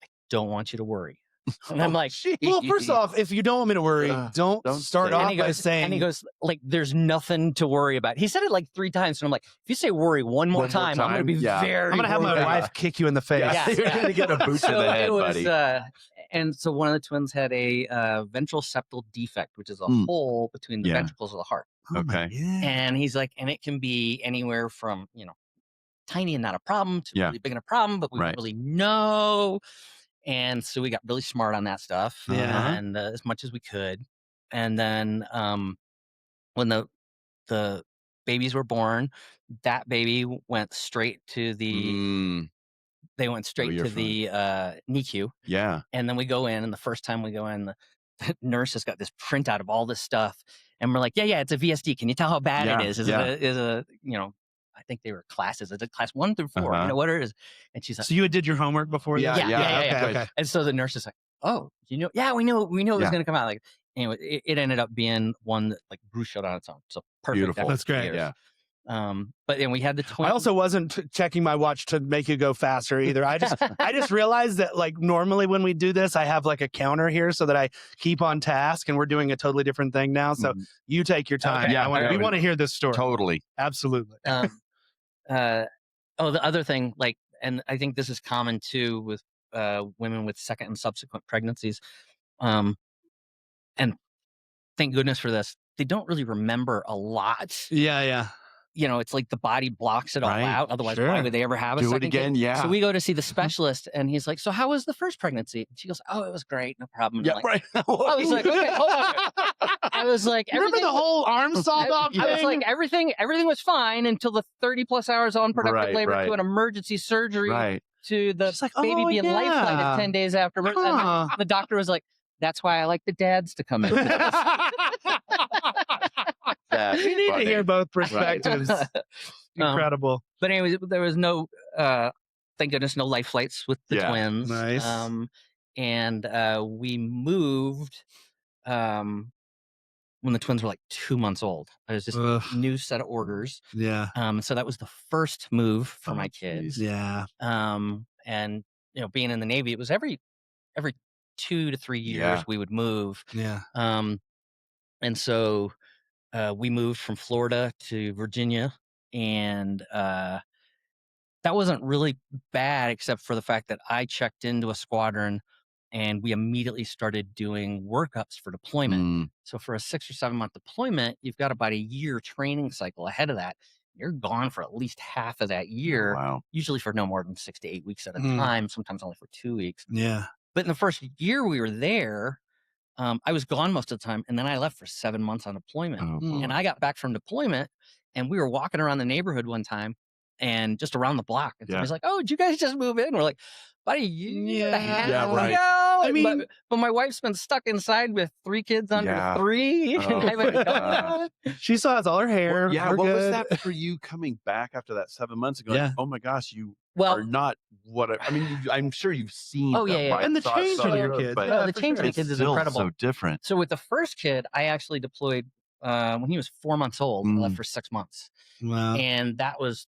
I don't want you to worry. And I'm like, Well, first off, if you don't want me to worry, don't start say it. off and by saying. and he goes, like, there's nothing to worry about. He said it like 3 times. And I'm like, if you say worry one more time, I'm going to be yeah. very I'm going to have my worried. wife kick you in the face. Yeah. You're going to get a boot to the head, it was, buddy. and so one of the twins had a ventral septal defect, which is a hole between the Yeah. ventricles of the heart. Oh my Okay. God. And he's like, and it can be anywhere from, tiny and not a problem to Yeah. really big and a problem, but we Right. don't really know. And so we got really smart on that stuff, Yeah. and as much as we could. And then when the babies were born, that baby went straight to the they went straight you're to the NICU. Yeah. And then we go in, and the first time we go in, the nurse has got this printout of all this stuff, and we're like, yeah, it's a VSD. Can you tell how bad Yeah, it is? Is yeah. it a I think they were classes. Is it class 1 through 4? Uh-huh. You know what it is? And she's like, So you did your homework before Yeah, this? yeah. Okay. and so the nurse is like, oh, we knew it was Yeah. going to come out. Like, anyway, it ended up being one that like Bruce showed on its own. So perfect. Beautiful. That's great. years. Yeah. But then we had the twins. I also wasn't checking my watch to make you go faster either. I just realized that like normally when we do this, I have like a counter here so that I keep on task, and we're doing a totally different thing now. So Mhm. you take your time. Okay. Yeah, we want to hear this story. Totally. Absolutely. the other thing, like, and I think this is common too with women with second and subsequent pregnancies. And thank goodness for this. They don't really remember a lot. Yeah. It's like the body blocks it all Right. out. Otherwise, Sure. why would they ever have a Do it second again. kid? Yeah. So we go to see the specialist, and he's like, so how was the first pregnancy? And she goes, oh, it was great. No problem. And Yeah. I'm like, Right. I was like, okay, hold on. I was like, Remember the whole arm sawed off I was thing? like, everything was fine until the 30+ hours of unproductive Right, labor right. to an emergency surgery Right. to the She's like, baby "Oh, being yeah. life-flighted 10 days after. Huh. And the doctor was like, that's why I like the dads to come in. That's We need funny. to hear both perspectives. Incredible. But anyways, there was no, thank goodness, no life flights with the Yeah. twins. Nice. And we moved when the twins were like 2 months old. I was just Ugh. new set of orders. Yeah. So that was the first move for my geez. kids. Yeah. And being in the Navy, it was every 2 to 3 years Yeah. we would move. Yeah. And so we moved from Florida to Virginia, and that wasn't really bad, except for the fact that I checked into a squadron and we immediately started doing workups for deployment. Mm, So for a 6 or 7 month deployment, you've got about a year training cycle ahead of that. You're gone for at least half of that year, wow. usually for no more than 6 to 8 weeks at a Mm. time, sometimes only for 2 weeks. Yeah. But in the first year we were there, I was gone most of the time, and then I left for 7 months on deployment. Oh, Mm. And I got back from deployment, and we were walking around the neighborhood one time, and just around the block, and Yeah. somebody's like, "Oh, did you guys just move in?" We're like, "About a year and a half Yeah, right. ago." I mean- but my wife's been stuck inside with 3 kids under Yeah. 3. Oh, and I haven't my done that. She still has all her hair. Well, yeah. We're What was good. that for you coming back after that 7 months ago? Yeah. Oh my gosh, you Well, are not what I mean. I'm sure you've seen. Oh, yeah, them, yeah. right? And the So I change saw on your those, kids. but no, the for change sure. on the it's kids is still incredible. so different. So with the first kid, I actually deployed when he was 4 months old. I left Mm. for 6 months, Wow. and that was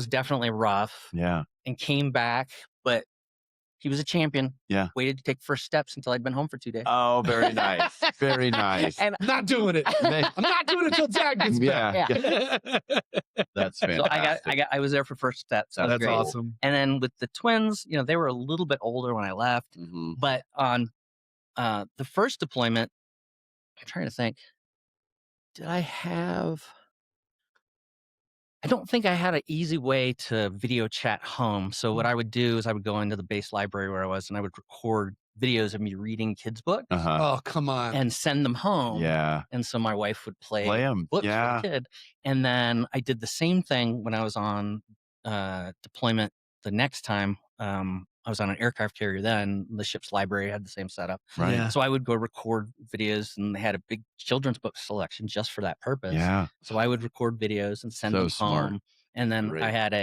definitely rough. Yeah. And came back, but he was a champion. Yeah. Waited to take first steps until I'd been home for 2 days. Oh, very nice. Very nice. And I'm not doing it. I'm not doing it until Dad gets back. Yeah. That's so fantastic. I was there for first steps. That was That's great. awesome. And then with the twins, they were a little bit older when I left, Mhm. but on the first deployment, I'm trying to think, did I have? I don't think I had an easy way to video chat home. So what I would do is I would go into the base library where I was, and I would record videos of me reading kids' books Uh-huh. Oh, come on. and send them home. Yeah. And so my wife would play Play them. books Yeah. for the kid. And then I did the same thing when I was on deployment the next time. I was on an aircraft carrier then. The ship's library had the same setup. Right. Yeah. So I would go record videos, and they had a big children's book selection just for that purpose. Yeah. So I would record videos and send So them smart. home. And then Great. I had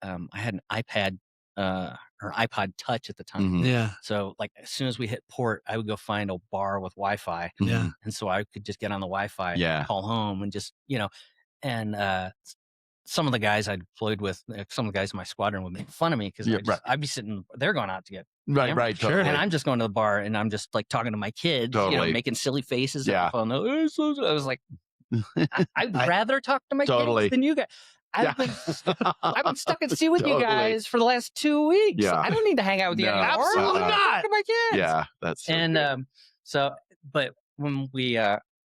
an iPad or iPod Touch at the time. Mhm. Yeah. So like as soon as we hit port, I would go find a bar with Wi-Fi. Yeah. And so I could just get on the Wi-Fi, Yeah. call home, and just, and some of the guys I deployed with, some of the guys in my squadron would make fun of me because Yeah, right. I'd be sitting, they're going out to get, Right. Yeah. Right. Sure. Totally. and I'm just going to the bar, and I'm just like talking to my kids, Totally. making silly faces Yeah. at the phone. I was like, I'd rather talk to my Totally. kids than you guys. I've been stuck at sea with you Totally. guys for the last 2 weeks. Yeah. I don't need to hang out with you No, anymore. absolutely I wanna not. talk to my kids. Yeah. That's so And good. but when we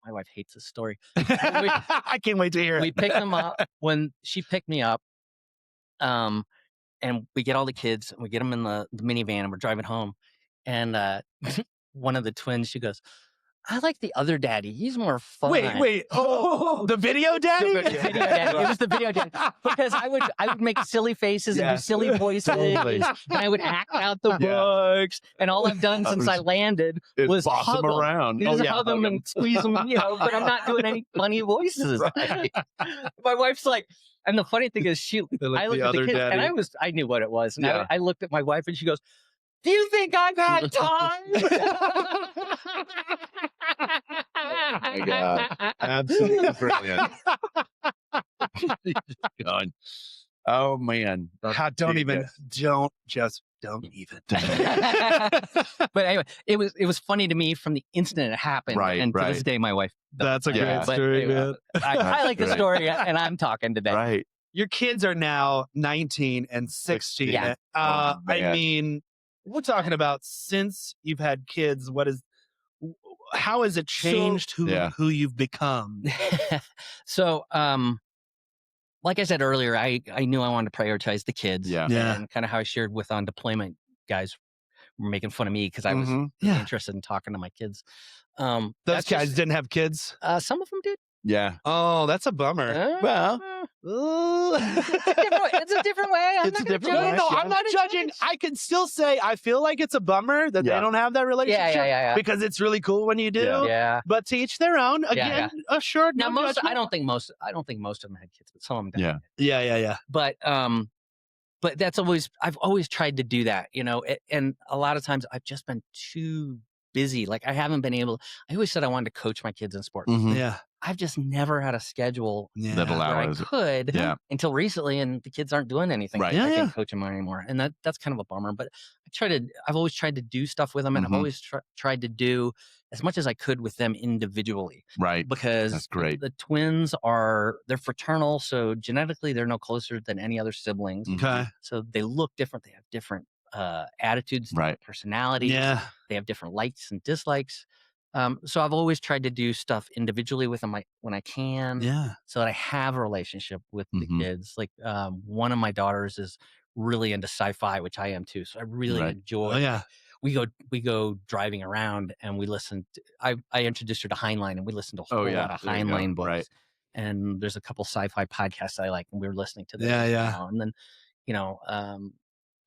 my wife hates this story. I can't wait to hear it. We picked them up when she picked me up, and we get all the kids and we get them in the minivan, and we're driving home, and one of the twins, she goes, "I like the other daddy. He's more fun." Wait. Oh, the video daddy? The video daddy. It was the video daddy, because I would make silly faces and Yeah. do silly voices, Totally. and I would act out the Yeah. books. And all I've done since I landed It was boss hug them 'em. around. Just hug them and squeeze them, but I'm not doing any funny voices. My wife's like, and the funny thing is, I looked at the kids, and I knew what it was, and Yeah. I looked at my wife, and she goes, "Do you think I've had time?" Oh my God. Absolutely brilliant. God. Oh man. Don't even. Don't even. But anyway, it was funny to me from the instant it happened, Right, and to this right. day, my wife. That's a Yeah. great But story, anyway, man. I That's like the great. story, and I'm talking today. Right. Your kids are now 19 and 16. Yeah. I man. mean, we're talking about since you've had kids. How has it changed Yeah. who you've become? So, like I said earlier, I knew I wanted to prioritize the kids. Yeah. Yeah. And kind of how I shared with on deployment, guys were making fun of me because I was Mhm. Yeah. interested in talking to my kids. Those That's guys just- didn't have kids. Some of them did. Yeah. Oh, that's a bummer. Well, It's a different way. I'm It's not a gonna different judge. way. No, Yeah. I'm not judging. I can still say I feel like it's a bummer that Yeah. they don't have that relationship Yeah. because it's really cool when you do. Yeah. But to each their own. Yeah, Again, assured. Now, no I judgment. don't think most of them had kids, but some of them did. Yeah. Yeah. But that's I've always tried to do that, and a lot of times I've just been too busy. Like I haven't been able. I always said I wanted to coach my kids in sports. Mhm. Yeah. I've just never had a schedule Yeah. That where I allows. could Yeah. until recently, and the kids aren't doing anything. Right. Yeah, I yeah. can't coach them anymore, and that's kind of a bummer. But I've always tried to do stuff with them, and I've Mhm. always tried to do as much as I could with them individually, Right. because That's great. the twins they're fraternal, so genetically they're no closer than any other siblings. Okay. So they look different. They have different attitudes, Right. different personalities. Yeah. They have different likes and dislikes. So I've always tried to do stuff individually with them when I can, Yeah. so that I have a relationship with the Mhm. kids. Like one of my daughters is really into sci-fi, which I am too. So I really Right. enjoy. Oh, yeah. We go driving around and we listen. I introduced her to Heinlein, and we listened to a whole lot of There you go. Heinlein books. Right. And there's a couple sci-fi podcasts I like, and we were listening to them. Yeah, yeah. now. And then,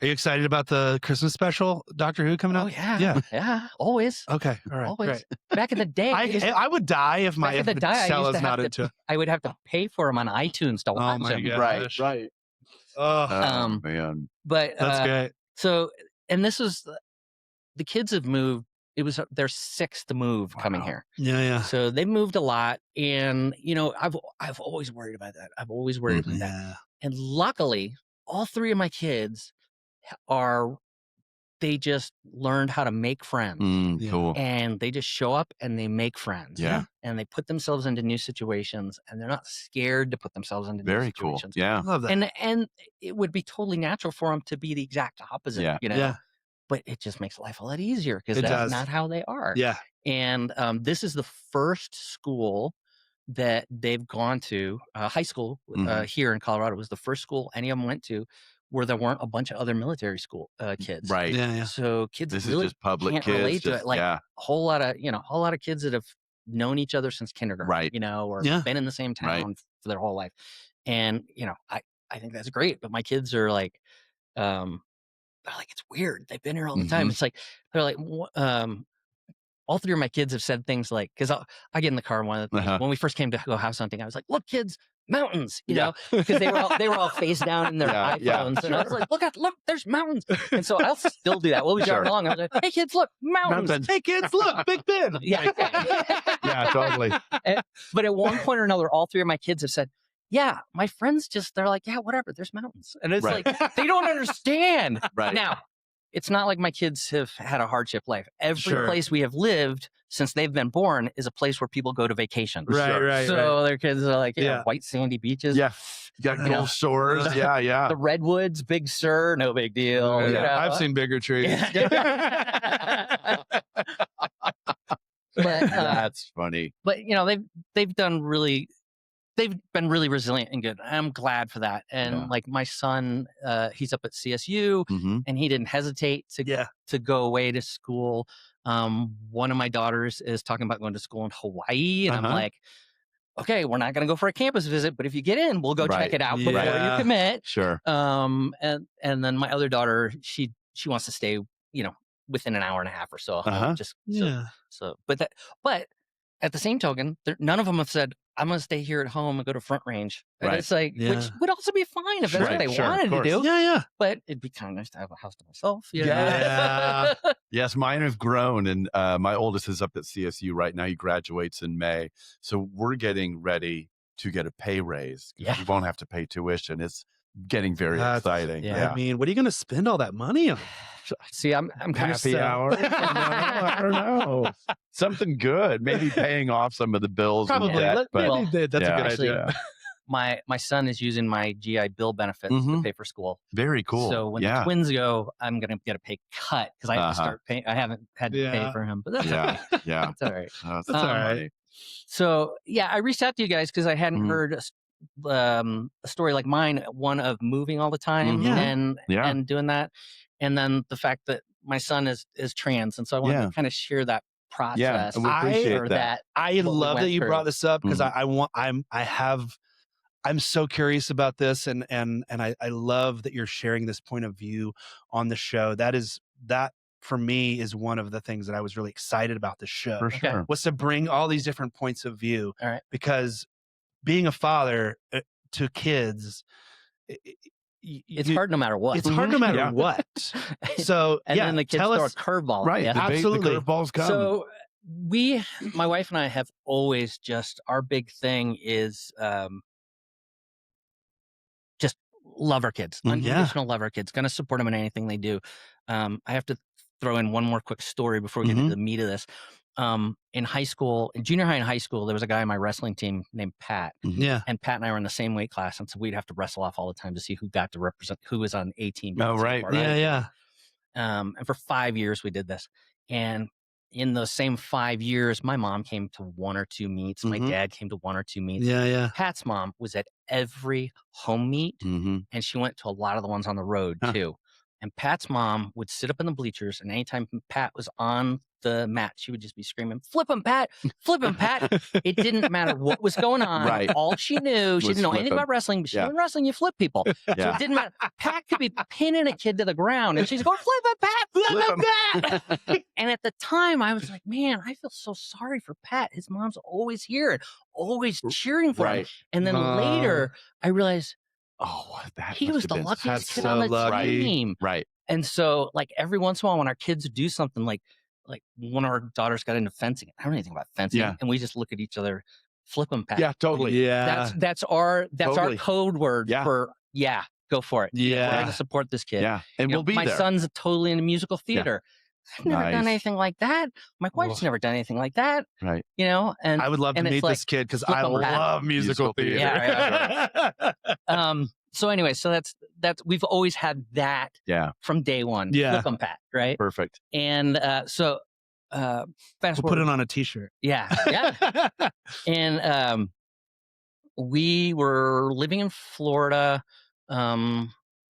Are you excited about the Christmas special, Doctor Who, coming out? oh yeah, Yeah. yeah, always. Okay. All right. Always. Great. Back in the day, I would die if back in the day, I used Stella's to not have into it. I would have to pay for them on iTunes to Oh watch my them. gosh. Right. Oh, Oh man. But that's great. so, and this was the kids have moved. It was their 6th move coming Wow. here. Yeah, yeah. So they moved a lot, and I've always worried about that. I've always worried about that. Yeah. And luckily, all 3 of my kids they just learned how to make friends. Yeah. Cool. And they just show up and they make friends. Yeah. And they put themselves into new situations, and they're not scared to put themselves into new Very cool. situations. Yeah. I love that. And it would be totally natural for them to be the exact opposite, Yeah. Yeah. but it just makes life a lot easier because It that's does. not how they are. Yeah. And this is the first school that they've gone to, high school Mhm. here in Colorado was the first school any of them went to where there weren't a bunch of other military school kids. Right. Yeah, yeah. So kids This really is just public can't kids. relate to just- it. Like yeah. a whole lot of kids that have known each other since kindergarten, Right. or Yeah. been in the same town Right. for their whole life. And, I think that's great. But my kids are like, they're like, it's weird. They've been here all the time. Mhm. It's like, they're like, all 3 of my kids have said things like, because I get in the car and one of the things, Uh-huh. when we first came to go have something, I was like, look, kids, mountains, Yeah. because they were all face down in their Yeah, iPhones. yeah, And I was like, look, there's mountains. And so I'll still do that. We'll be driving Sure. along. I was like, hey kids, look, mountains. Hey, kids, look, Big Ben. Yeah. Yeah, totally. But at one point or another, all 3 of my kids have said, yeah, my friends they're like, yeah, whatever, there's mountains. And it's Right. like, they don't understand. Right. Now, it's not like my kids have had a hardship life. Every Sure. place we have lived since they've been born is a place where people go to vacation. Right, Sure. right, So right. their kids are like, Yeah. white sandy beaches. Yeah. You got You know, Gulf Shores. Yeah. Yeah. The redwoods, Big Sur, no big deal. Yeah, you know? I've seen bigger trees. but That's funny. they've been really resilient and good. I'm glad for that. And Yeah. like my son, he's up at CSU, Mm-hmm. and he didn't hesitate Yeah. to go away to school. One of my daughters is talking about going to school in Hawaii, and I'm Uh-huh. like, okay, we're not going to go for a campus visit, but if you get in, we'll go Right. check it out Yeah. before you commit. Sure. And then my other daughter, she wants to stay, within an hour and a half or so. at home, Uh-huh. Just Yeah. but at the same token, none of them have said, I'm going to stay here at home and go to Front Range. And Right. it's like, Yeah. which would also be fine if that's Right, what they sure, of wanted to course. do. Yeah, yeah. But it'd be kind of nice to have a house to myself. Yeah. Yes, mine have grown, and my oldest is up at CSU right now. He graduates in May, so we're getting ready to get a pay raise. Yeah. We won't have to pay tuition. It's getting very That's- exciting. yeah. Yeah. I mean, what are you going to spend all that money on? See, I'm kind of Happy hour. No, I don't know. Something good. Maybe paying off some of the bills. and Probably. debt, but Well, That's yeah. a good actually, idea. my son is using my GI Bill benefits to Mhm. pay for school. very cool. So when yeah. the twins go, I'm going to get a pay cut because I have to Uh-huh. start paying. I haven't had to pay Yeah. for him, but that's Yeah. okay. Yeah. That's all right. That's all right. funny. So yeah, I reached out to you guys because I hadn't Mhm. heard a story like mine, one of moving all the time Mhm. Yeah. Yeah. and doing that, and then the fact that my son is trans, and so I wanted Yeah. to kind of share that process. Yeah, and we appreciate or that. I what we love went that you through. brought this up because Mhm. I'm so curious about this and I love that you're sharing this point of view on the show. That for me is one of the things that I was really excited about the show. For Okay. sure. Was to bring all these different points of view. All right. Because being a father to kids, It's hard no matter what. It's hard no matter what. So and then the kids tell throw us, a curveball. Right. Yeah. Absolutely. The curveballs come. So my wife and I have always just, our big thing is just love our kids, unconditional love our kids, going to support them in anything they do. I have to throw in one more quick story before we get into the meat of this. In high school, in junior high and high school, there was a guy on my wrestling team named Pat. Yeah. And Pat and I were in the same weight class. And so we'd have to wrestle off all the time to see who got to represent, who was on A team. Oh, right. Yeah. And for 5 years we did this. And in those same 5 years, my mom came to 1 or 2 meets. My dad came to 1 or 2 meets. Yeah. Pat's mom was at every home meet, and she went to a lot of the ones on the road too. And Pat's mom would sit up in the bleachers, and anytime Pat was on the mat, she would just be screaming, "Flip him, Pat! Flip him, Pat!" It didn't matter what was going on. Right. All she knew, she didn't know anything flip 'em. about wrestling, but she knew in wrestling, you flip people. So it didn't matter. Pat could be pinning a kid to the ground, and she's going, "Flip him, Pat! Flip him, Pat!" And at the time, I was like, man, I feel so sorry for Pat. His mom's always here and always cheering for him. And then later, I realized, he was the luckiest kid on the team. Right. And so, like, every once in a while, when our kids do something, like one of our daughters got into fencing. I don't know anything about fencing. Yeah. And we just look at each other, flip them, Pat. Yeah, totally. Yeah. That's our Totally. code word for, go for it. Yeah. We're going to support this kid. Yeah. And You know, we'll be my there. son's totally into musical theater. I've never done anything like that. My wife's never done anything like that. Right. You know, and I would love to and it's meet like, this kid because flip I 'em, Pat. love musical theater. Yeah. So anyway, so that's we've always had that from day one. Yeah. Flip 'em, Pat, right? Perfect. And so fast We'll forward. put it on a t-shirt. Yeah. And we were living in Florida.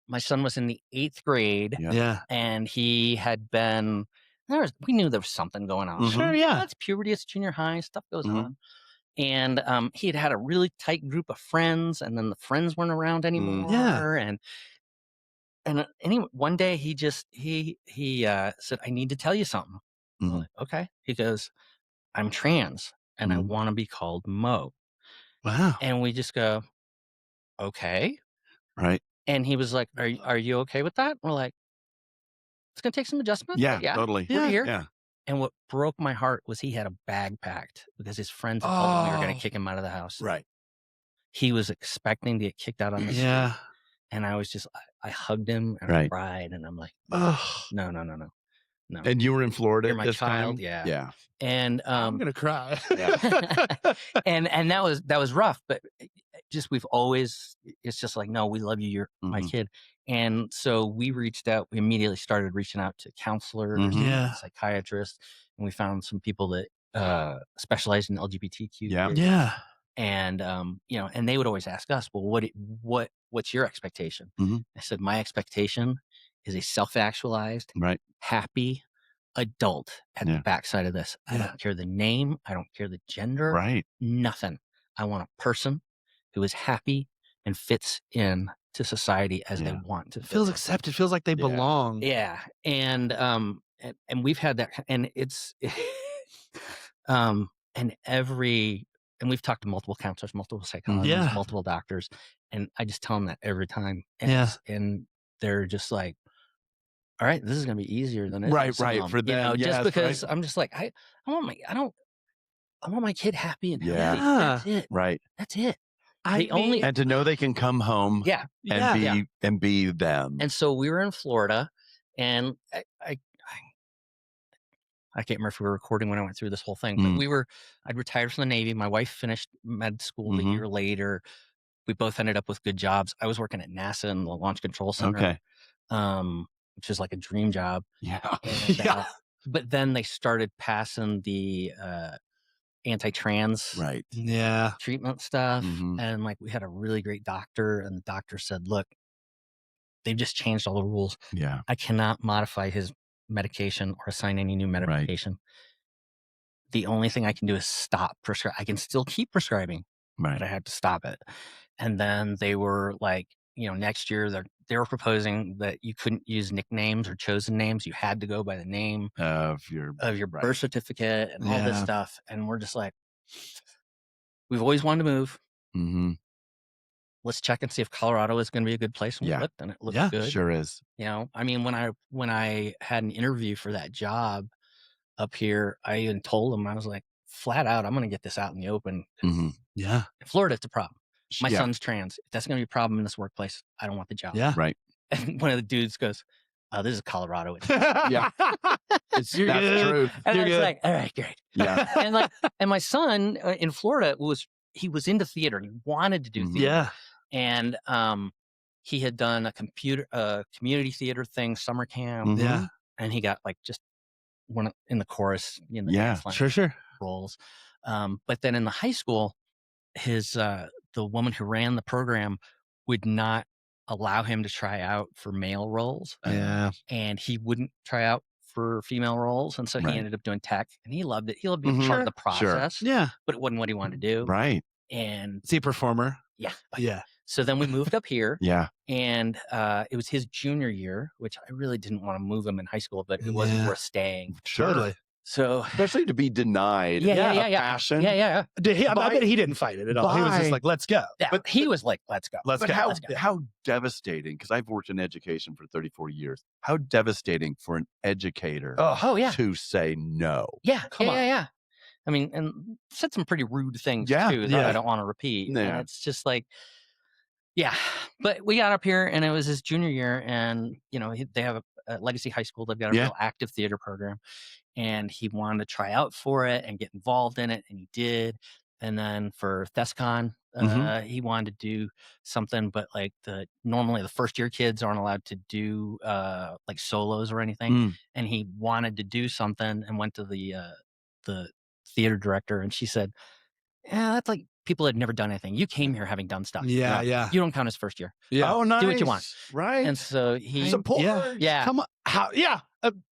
My son was in the 8th grade, Yeah. and he had been we knew there was something going on. Sure, yeah. That's puberty, it's junior high, stuff goes on. And he had a really tight group of friends, and then the friends weren't around anymore. Yeah. And anyway, one day he said, "I need to tell you something." I'm like, okay. He goes, "I'm trans, and I want to be called Mo." Wow. And we just go, okay. Right. And he was like, "Are you okay with that?" We're like, "It's gonna take some adjustment." Yeah, but totally. We're here. Yeah. And what broke my heart was he had a bag packed because his friends had told him we were going to kick him out of the house. Right. He was expecting to get kicked out on the street. And I was just, I hugged him and I cried. And I'm like, no. And you were in Florida You're at my this child. time? Yeah. And I'm going to cry. and that was rough, but we've always, it's just like, no, we love you. You're my kid. And so we immediately started reaching out to counselors, psychiatrists, and we found some people that specialize in LGBTQ. Yeah. And, and they would always ask us, well, what's your expectation? I said, my expectation is a self-actualized, happy adult at the backside of this. I don't care the name. I don't care the gender. Nothing. I want a person who is happy and fits in to society as they want to. Feels accepted. Feels like they belong. Yeah. And we've had that, and it's, and we've talked to multiple counselors, multiple psychologists, multiple doctors, and I just tell them that every time. And they're just like, all right, this is going to be easier than it is. Right. For them, just because I'm just like, I want my kid happy and healthy. That's it. Right. That's it. And to know they can come home and be them. And so we were in Florida, and I can't remember if we were recording when I went through this whole thing, but I'd retired from the Navy. My wife finished med school a year later. We both ended up with good jobs. I was working at NASA in the Launch Control Center, which is like a dream job. Yeah. And, but then they started passing the anti-trans treatment stuff. And like, we had a really great doctor, and the doctor said, look, they've just changed all the rules. Yeah. I cannot modify his medication or assign any new medication. The only thing I can do is stop prescribing. I can still keep prescribing, but I have to stop it. And then they were like, next year they were proposing that you couldn't use nicknames or chosen names. You had to go by the name of your birth certificate and all this stuff. And we're just like, we've always wanted to move. let's check and see if Colorado is going to be a good place. And we Yeah. looked, and it looked Yeah, good. Sure is. I mean, when I had an interview for that job up here, I even told them, I was like, flat out, I'm going to get this out in the open. Mm-hmm. Yeah. In Florida, it's a problem. My Yeah. son's trans. If that's going to be a problem in this workplace, I don't want the job. Yeah. Right. And one of the dudes goes, "Oh, this is Colorado." Yeah. That's true. And I was like, all right, great. Yeah. And my son in Florida he was into theater. He wanted to do Mhm. theater. Yeah. And he had done a community theater thing, summer camp. Mhm. Yeah. And he got like just one in the chorus, the Yeah, dance line Sure. roles. But then in the high school, the woman who ran the program would not allow him to try out for male roles. Yeah. And he wouldn't try out for female roles. And so Right. he ended up doing tech, and he loved it. He loved being Mhm. part of the Sure. process, Yeah. but it wasn't what he wanted to do. Right. And Is he a performer? yeah. Yeah. So then we moved up here, Yeah. and it was his junior year, which I really didn't want to move him in high school, but it wasn't Yeah. worth staying. Sure. So Totally. Especially to be denied. Yeah. Passion. Yeah. I By- bet he didn't fight it at all. He was by- just like, let's go. Yeah, But- he was like, let's go. Let's But go. how devastating, because I've worked in education for 34 years, how devastating for an educator Oh, yeah. to say no. Yeah. Come on. Yeah. I mean, and said some pretty rude things Yeah, too that yeah. I don't want to repeat. Yeah. And it's just like, yeah. But we got up here, and it was his junior year, and they have a Legacy High School. They've got a Yeah. real active theater program, and he wanted to try out for it and get involved in it, and he did. And then for ThesCon, he wanted to do something, but like normally the first year kids aren't allowed to do like solos or anything, Mm. and he wanted to do something and went to the theater director, and she said, "Yeah, that's like people that had never done anything. You came here having done stuff. Yeah. Yeah. You don't count as first year." Yeah. Oh, nice. Do what you want. Right. And so he, support. yeah, Come on. How? Yeah.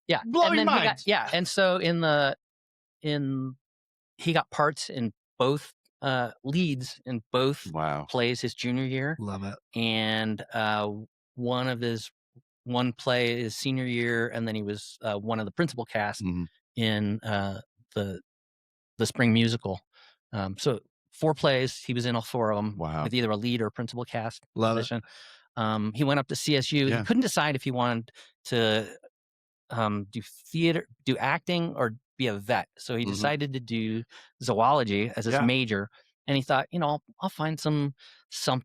yeah, blowing and then minds. and so he got parts in both leads in both Wow. plays his junior year, Love it. and one play his senior year, and then he was one of the principal cast Mhm. in the spring musical. So 4 plays, he was in all 4 of them. Wow. With either a lead or a principal cast Love it. position. He went up to CSU. Yeah. He couldn't decide if he wanted to do theater, do acting, or be a vet. So he Mhm. decided to do zoology as his Yeah. major. And he thought, I'll find something.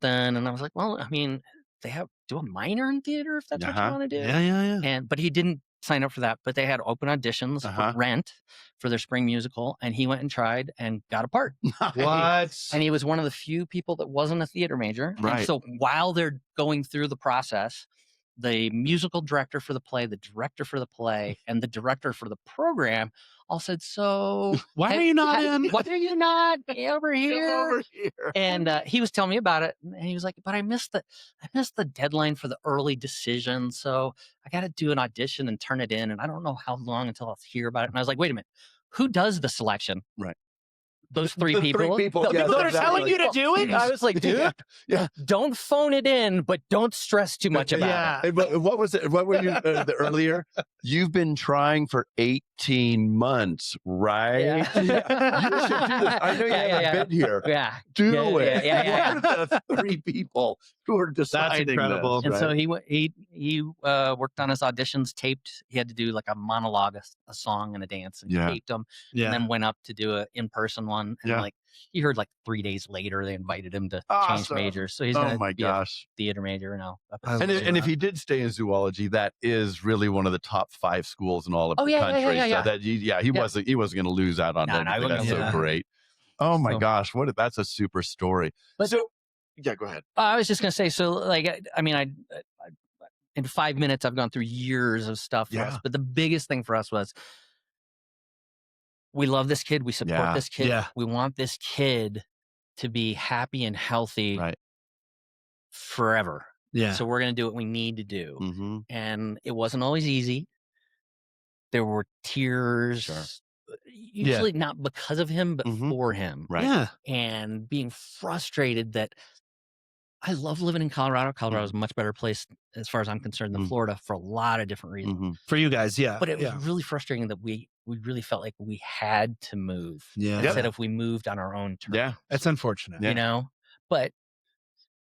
And I was like, well, I mean, they do a minor in theater if that's what you Uh-huh. want to do. Yeah. But he didn't sign up for that. But they had open auditions Uh-huh. for Rent for their spring musical, and he went and tried and got a part. What? And he was one of the few people that wasn't a theater major. Right. And so while they're going through the process, the musical director for the play, the director for the play, and the director for the program all said, "So Why are you not in? Why are you not over here?" Over here. And he was telling me about it, and he was like, "But I missed the deadline for the early decision, so I got to do an audition and turn it in, and I don't know how long until I'll hear about it." And I was like, "Wait a minute, who does the selection?" Right. Those 3 The people. 3 people. The Yes, people that are exactly. telling you to do it. I was like, dude, Yeah. don't phone it in, but don't stress too much about it. And what was it? What were you the earlier? You've been trying for 18 months, right? Yeah. You should do this. I know you haven't been here. Yeah. Do Yeah, it. yeah. What are the 3 people who are deciding incredible. this, And right? so he worked on his auditions, taped. He had to do like a monologue, a song, and a dance, and he Yeah. taped them, Yeah. and then went up to do a in-person one. And Yeah. like he heard, like 3 days later, they invited him to change Awesome. majors. So he's Oh gonna my be gosh. a theater major now. And if he did stay in zoology, that is really one of the top 5 schools in all of Oh, the yeah, country. yeah. So that he wasn't going to lose out on No, anything. he wasn't That's so gonna- great. Oh my So- gosh, that's a super story. But- So yeah, go ahead. I was just gonna say, so like, I mean, I in 5 minutes, I've gone through years of stuff for us, Yeah. but the biggest thing for us was we love this kid, we support Yeah. this kid, Yeah. we want this kid to be happy and healthy Right. forever. Yeah. So we're gonna do what we need to do, Mm-hmm. and it wasn't always easy. There were tears, Sure. usually not because of him, but Mhm. for him, Right. Yeah. and being frustrated that I love living in Colorado. Colorado is a much better place, as far as I'm concerned, than Mm. Florida for a lot of different reasons. Mm-hmm. For you guys, yeah. But it was yeah. really frustrating that we really felt like we had to move Yeah. instead of we moved on our own terms. Yeah. That's unfortunate. Yeah. But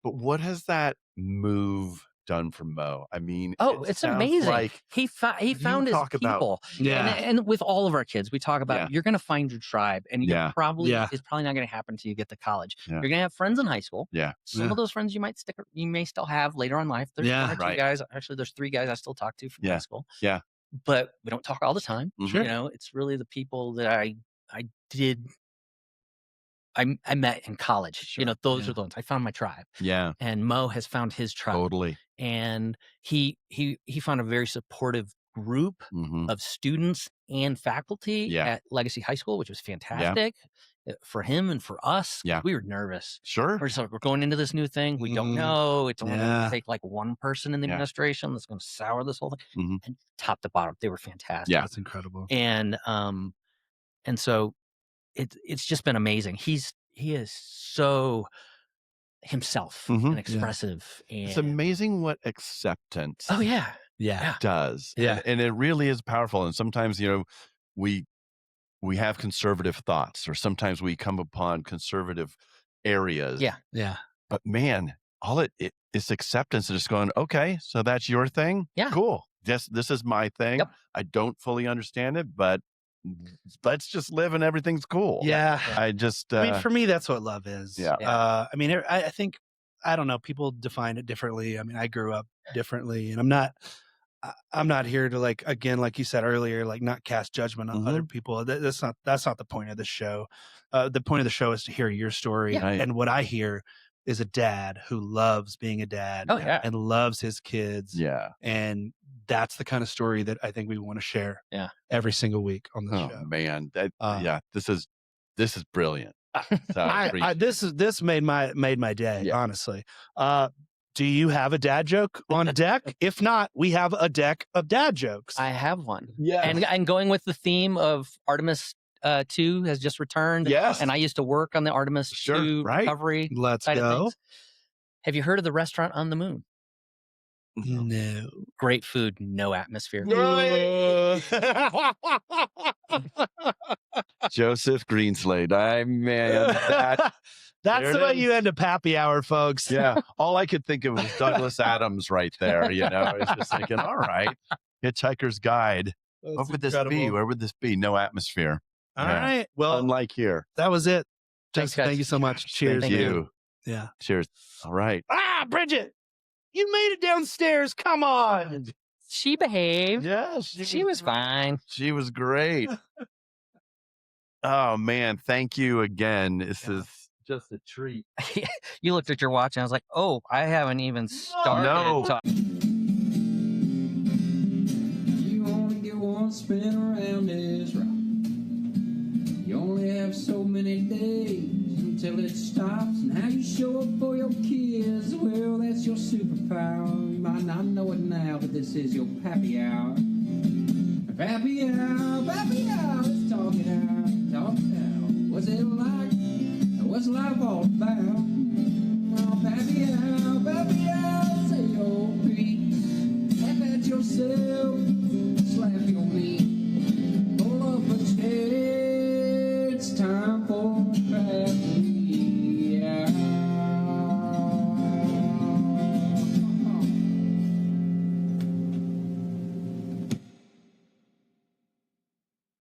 But what has that move done for Mo? I mean, Oh, it it's sounds amazing. like He found his talk about- people. Yeah. And with all of our kids, we talk about you're going to find your tribe, and Yeah. it's probably Yeah. not going to happen until you get to college. Yeah. You're going to have friends in high school. Yeah. Some Yeah. of those friends you may still have later in life. There's Yeah. one or two Right. guys. Actually, there's 3 guys I still talk to from Yeah. high school. Yeah. But we don't talk all the time. Sure. You know, it's really the people that I met in college. Sure. You know, those Yeah. are the ones I found my tribe. Yeah. And Mo has found his tribe. Totally. And he found a very supportive group Mhm. of students and faculty Yeah. at Legacy High School, which was fantastic for him and for us. Yeah. We were nervous. Sure. We're just like, we're going into this new thing. We don't Mhm. know. It's only going Yeah. to take like one person in the Yeah. administration that's going to sour this whole thing. Mhm. And top to bottom, they were fantastic. Yeah. That's incredible. And so it's just been amazing. He is so himself Mhm. and Yeah. expressive. And It's amazing what acceptance oh yeah. Yeah. does. Yeah. And it really is powerful. And sometimes, we have conservative thoughts, or sometimes we come upon conservative areas. Yeah. Yeah. But man, all it's acceptance of just going, okay, so that's your thing. Yeah. Cool. This is my thing. Yep. I don't fully understand it, but let's just live and everything's cool. Yeah. I just, I mean, for me, that's what love is. Yeah. I mean, I think, I don't know, people define it differently. I mean, I grew up differently, and I'm not here to, like, again, like you said earlier, like, not cast judgment on other people. That's not the point of the show. The point of the show is to hear your story. Yeah. Right. And what I hear is a dad who loves being a dad Oh yeah. and loves his kids. yeah. And that's the kind of story that I think we want to share every single week on the Oh show. man. This is brilliant. So This made my day, Yeah. honestly. Do you have a dad joke on deck? If not, we have a deck of dad jokes. I have one. Yeah. And going with the theme of Artemis 2 has just returned. Yes. And I used to work on the Artemis 2 right. recovery Let's side of go. things. Have you heard of the restaurant on the moon? No. Great food, no atmosphere. Joseph Greenslade. That's There the it way is. you end a Pappy Hour, folks. Yeah. All I could think of was Douglas Adams right there. I was just thinking, all right, Hitchhiker's Guide. What would this be? Where would this be? No atmosphere. All Yeah. right. Well, Unlike here. that was it. Thanks, Joseph, thank guys. you so much. Cheers. Thank man. you. Yeah. Cheers. All right. Ah, Bridget, you made it downstairs. Come on. She behaved. Yes. She was fine. She was great. Oh man, thank you again. This is just a treat. You looked at your watch and I was like, oh, I haven't even started. No. You only get one spin around this rock. You only have so many days until it stops. And how you show up for your kids, well, that's your superpower. You might not know it now, but this is your Pappy Hour. Pappy Hour, let's talk it out. What's it like? What's life all about? Oh, Pappy Hour, say your piece. Laugh at yourself, slap your knee. Pull up a chair, it's time for Pappy